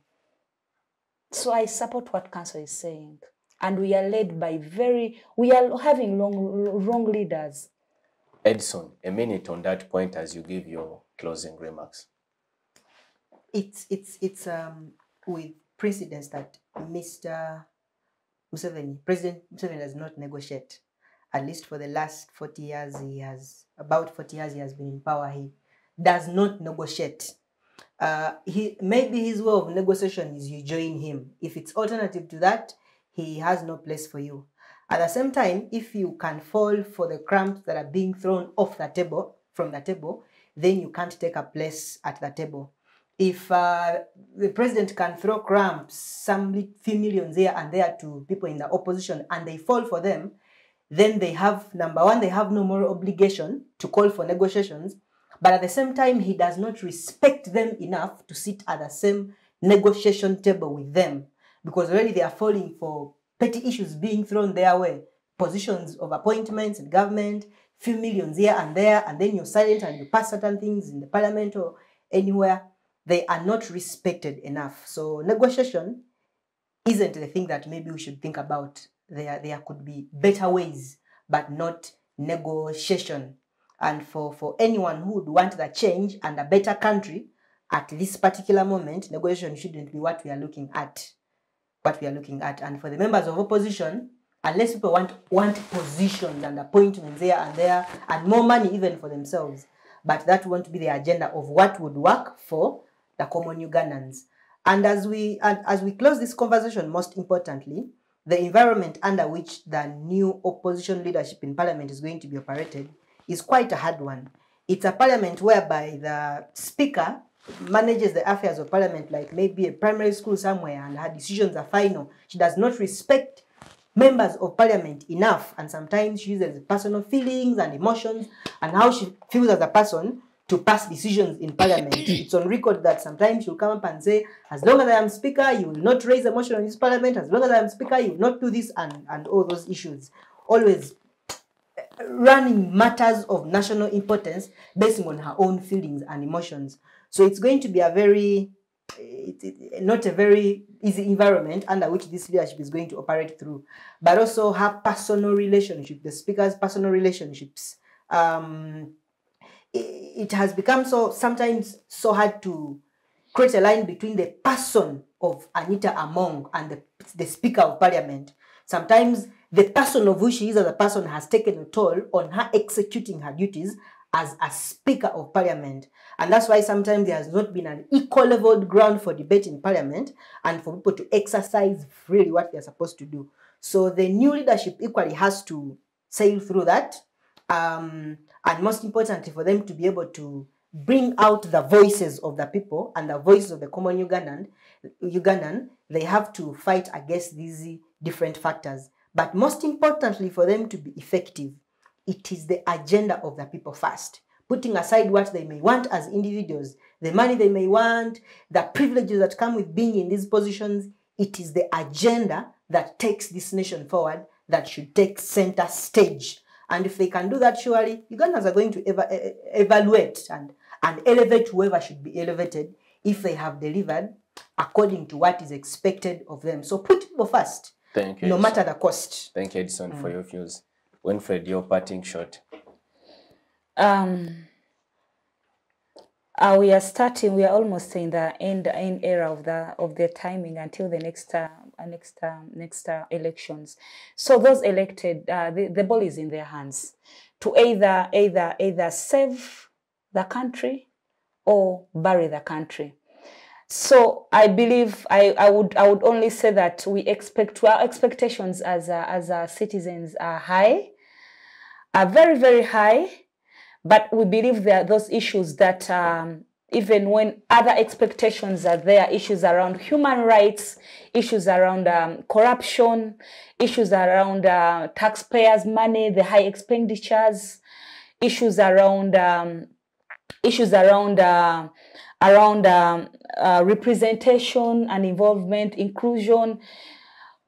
So I support what Council is saying. And we are led by we are having wrong leaders. Edison, a minute on that point as you give your closing remarks. It's with precedence that President Museveni does not negotiate. At least for the last 40 years, he has been in power. He does not negotiate. Maybe his way of negotiation is you join him. If it's alternative to that, he has no place for you. At the same time, if you can fall for the crumbs that are being thrown from the table, then you can't take a place at the table. If the president can throw crumbs, few millions here and there to people in the opposition, and they fall for them, then they have, number one, they have no moral obligation to call for negotiations, but at the same time, he does not respect them enough to sit at the same negotiation table with them, because already they are falling for petty issues being thrown their way, positions of appointments in government, few millions here and there, and then you're silent and you pass certain things in the parliament or anywhere. They are not respected enough. So negotiation isn't the thing that maybe we should think about. There could be better ways, but not negotiation. And for anyone who would want the change and a better country, at this particular moment, negotiation shouldn't be what we are looking at. And for the members of opposition, unless people want positions and appointments here and there, and more money even for themselves, but that won't be the agenda of what would work for the common Ugandans. And as we close this conversation, most importantly, the environment under which the new opposition leadership in parliament is going to be operated is quite a hard one. It's a parliament whereby the speaker manages the affairs of parliament like maybe a primary school somewhere, and her decisions are final. She does not respect members of parliament enough, and sometimes she uses personal feelings and emotions and how she feels as a person to pass decisions in parliament. It's on record that sometimes she'll come up and say, as long as I am speaker, you will not raise a motion in this parliament. As long as I am speaker, you will not do this, and all those issues. Always running matters of national importance based on her own feelings and emotions. So it's going to be not a very easy environment under which this leadership is going to operate through, but also her personal relationship, the speaker's personal relationships. It has become sometimes so hard to create a line between the person of Anita Among and the Speaker of Parliament. Sometimes the person of who she is as a person has taken a toll on her executing her duties as a Speaker of Parliament. And that's why sometimes there has not been an equal leveled ground for debate in Parliament and for people to exercise freely what they're supposed to do. So the new leadership equally has to sail through that. And most importantly, for them to be able to bring out the voices of the people and the voices of the common Ugandan, they have to fight against these different factors. But most importantly, for them to be effective, it is the agenda of the people first. Putting aside what they may want as individuals, the money they may want, the privileges that come with being in these positions, it is the agenda that takes this nation forward that should take center stage. And if they can do that, surely Ugandans are going to evaluate and elevate whoever should be elevated if they have delivered according to what is expected of them. So put people first, Thank you, no Edison. matter the cost. Thank you, Edison, for your views. Winfred, your parting shot. We are almost in the end era of the timing until the next elections. So those elected, the ball is in their hands to either save the country or bury the country. So I believe I would only say that our expectations as citizens are high, are very, very high. But we believe there are those issues that even when other expectations are there, issues around human rights, issues around corruption, issues around taxpayers' money, the high expenditures, issues around representation and involvement, inclusion.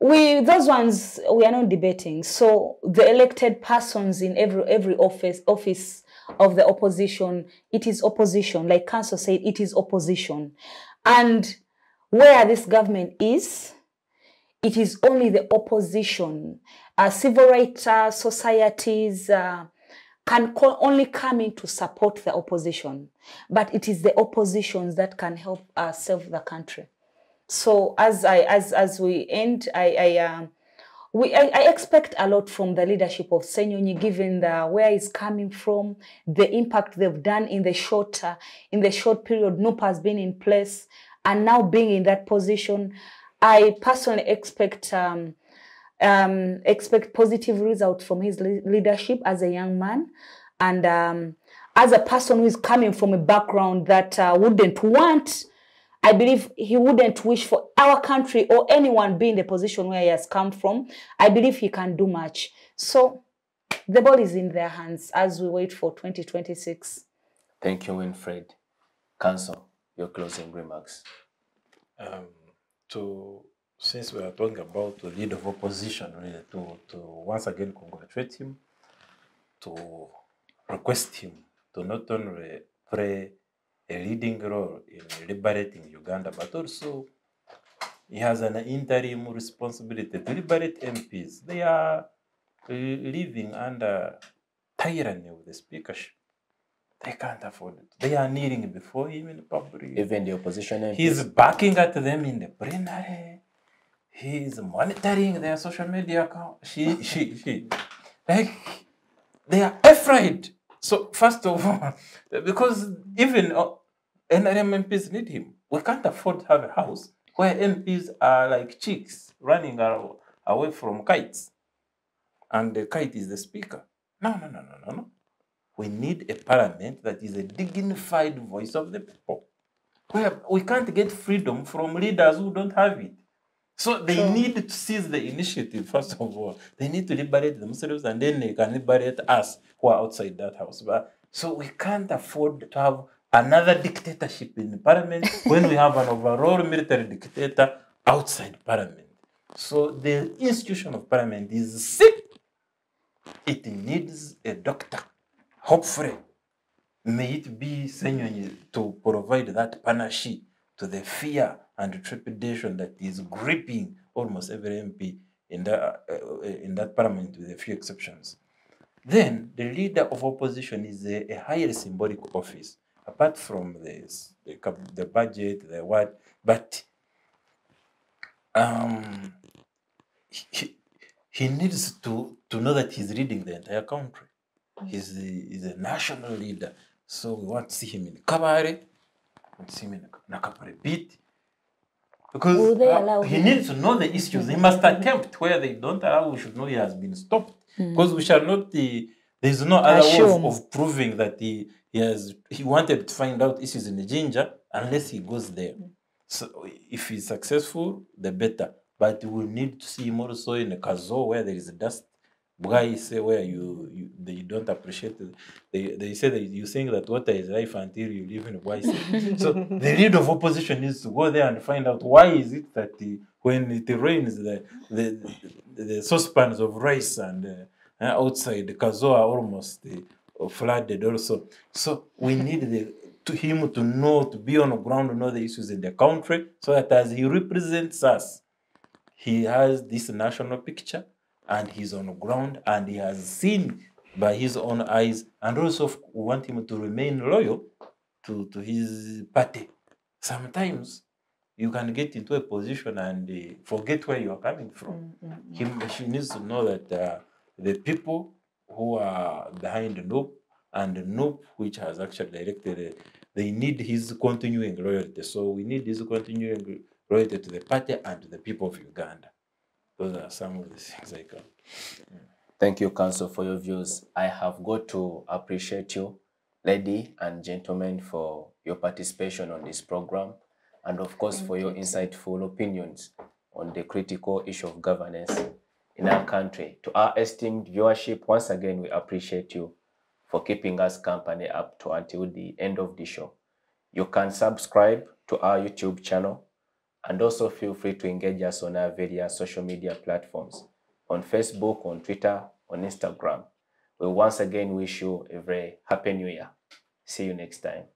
Those ones we are not debating. So the elected persons in every office of the opposition, it is opposition. Like Council said, it is opposition. And where this government is, it is only the opposition. Civil rights societies can only come in to support the opposition. But it is the oppositions that can help save the country. So as we end, I expect a lot from the leadership of Senyonyi, given where it's coming from, the impact they've done in the short period NUP has been in place, and now being in that position. I personally expect positive results from his leadership as a young man, and as a person who is coming from a background that wouldn't want. I believe he wouldn't wish for our country or anyone be in the position where he has come from. I believe he can do much. So the ball is in their hands as we wait for 2026. Thank you, Winfred. Council, your closing remarks. Since we are talking about the leader of opposition, really, to once again congratulate him, to request him to not only play a leading role in liberating Uganda, but also he has an interim responsibility to liberate MPs. They are living under tyranny of the speakership. They can't afford it. They are kneeling before him in public. Even the opposition MPs. He's barking at them in the plenary. He's monitoring their social media account. She. Like, they are afraid. So, first of all, because even NRM MPs need him. We can't afford to have a house where MPs are like chicks running away from kites. And the kite is the speaker. No. We need a parliament that is a dignified voice of the people. We can't get freedom from leaders who don't have it. So they need to seize the initiative, first of all. They need to liberate themselves, and then they can liberate us who are outside that house. So we can't afford to have another dictatorship in parliament when we have an overall military dictator outside parliament. So the institution of parliament is sick. It needs a doctor. Hopefully, may it be Senyonyi to provide that panacea to the fear and trepidation that is gripping almost every MP in that parliament, with a few exceptions. Then the leader of opposition is a highly symbolic office, apart from the budget, the what, but he needs to know that he's leading the entire country. He's a national leader. So we want to see him in Kabare, we want to see him in Nakapare Beat. Because he needs to know the issues. He must attempt where they don't allow, we should know he has been stopped. Because we shall not, there's no other way of proving that he wanted to find out issues in the Jinja unless he goes there. So if he's successful, the better. But we need to see him also in a Kazo where there is dust. Why say where they don't appreciate it. They say that you think that water is life until you live in Bwaise. So the leader of opposition needs to go there and find out why is it that when it rains, the saucepans of rice and outside the Kazo are almost flooded also. So we need him to know, to be on the ground, to know the issues in the country, so that as he represents us, he has this national picture, and he's on the ground, and he has seen by his own eyes, and also we want him to remain loyal to his party. Sometimes you can get into a position and forget where you are coming from. She needs to know that the people who are behind NUP and NUP, which has actually elected, they need his continuing loyalty. So we need his continuing loyalty to the party and to the people of Uganda. Those are some of the things I can. Thank you, Council, for your views. I have got to appreciate you, ladies and gentlemen, for your participation on this program, and of course for your insightful opinions on the critical issue of governance in our country. To our esteemed viewership, once again, we appreciate you for keeping us company up to until the end of the show. You can subscribe to our YouTube channel, and also feel free to engage us on our various social media platforms, on Facebook, on Twitter, on Instagram. We once again wish you a very happy New Year. See you next time.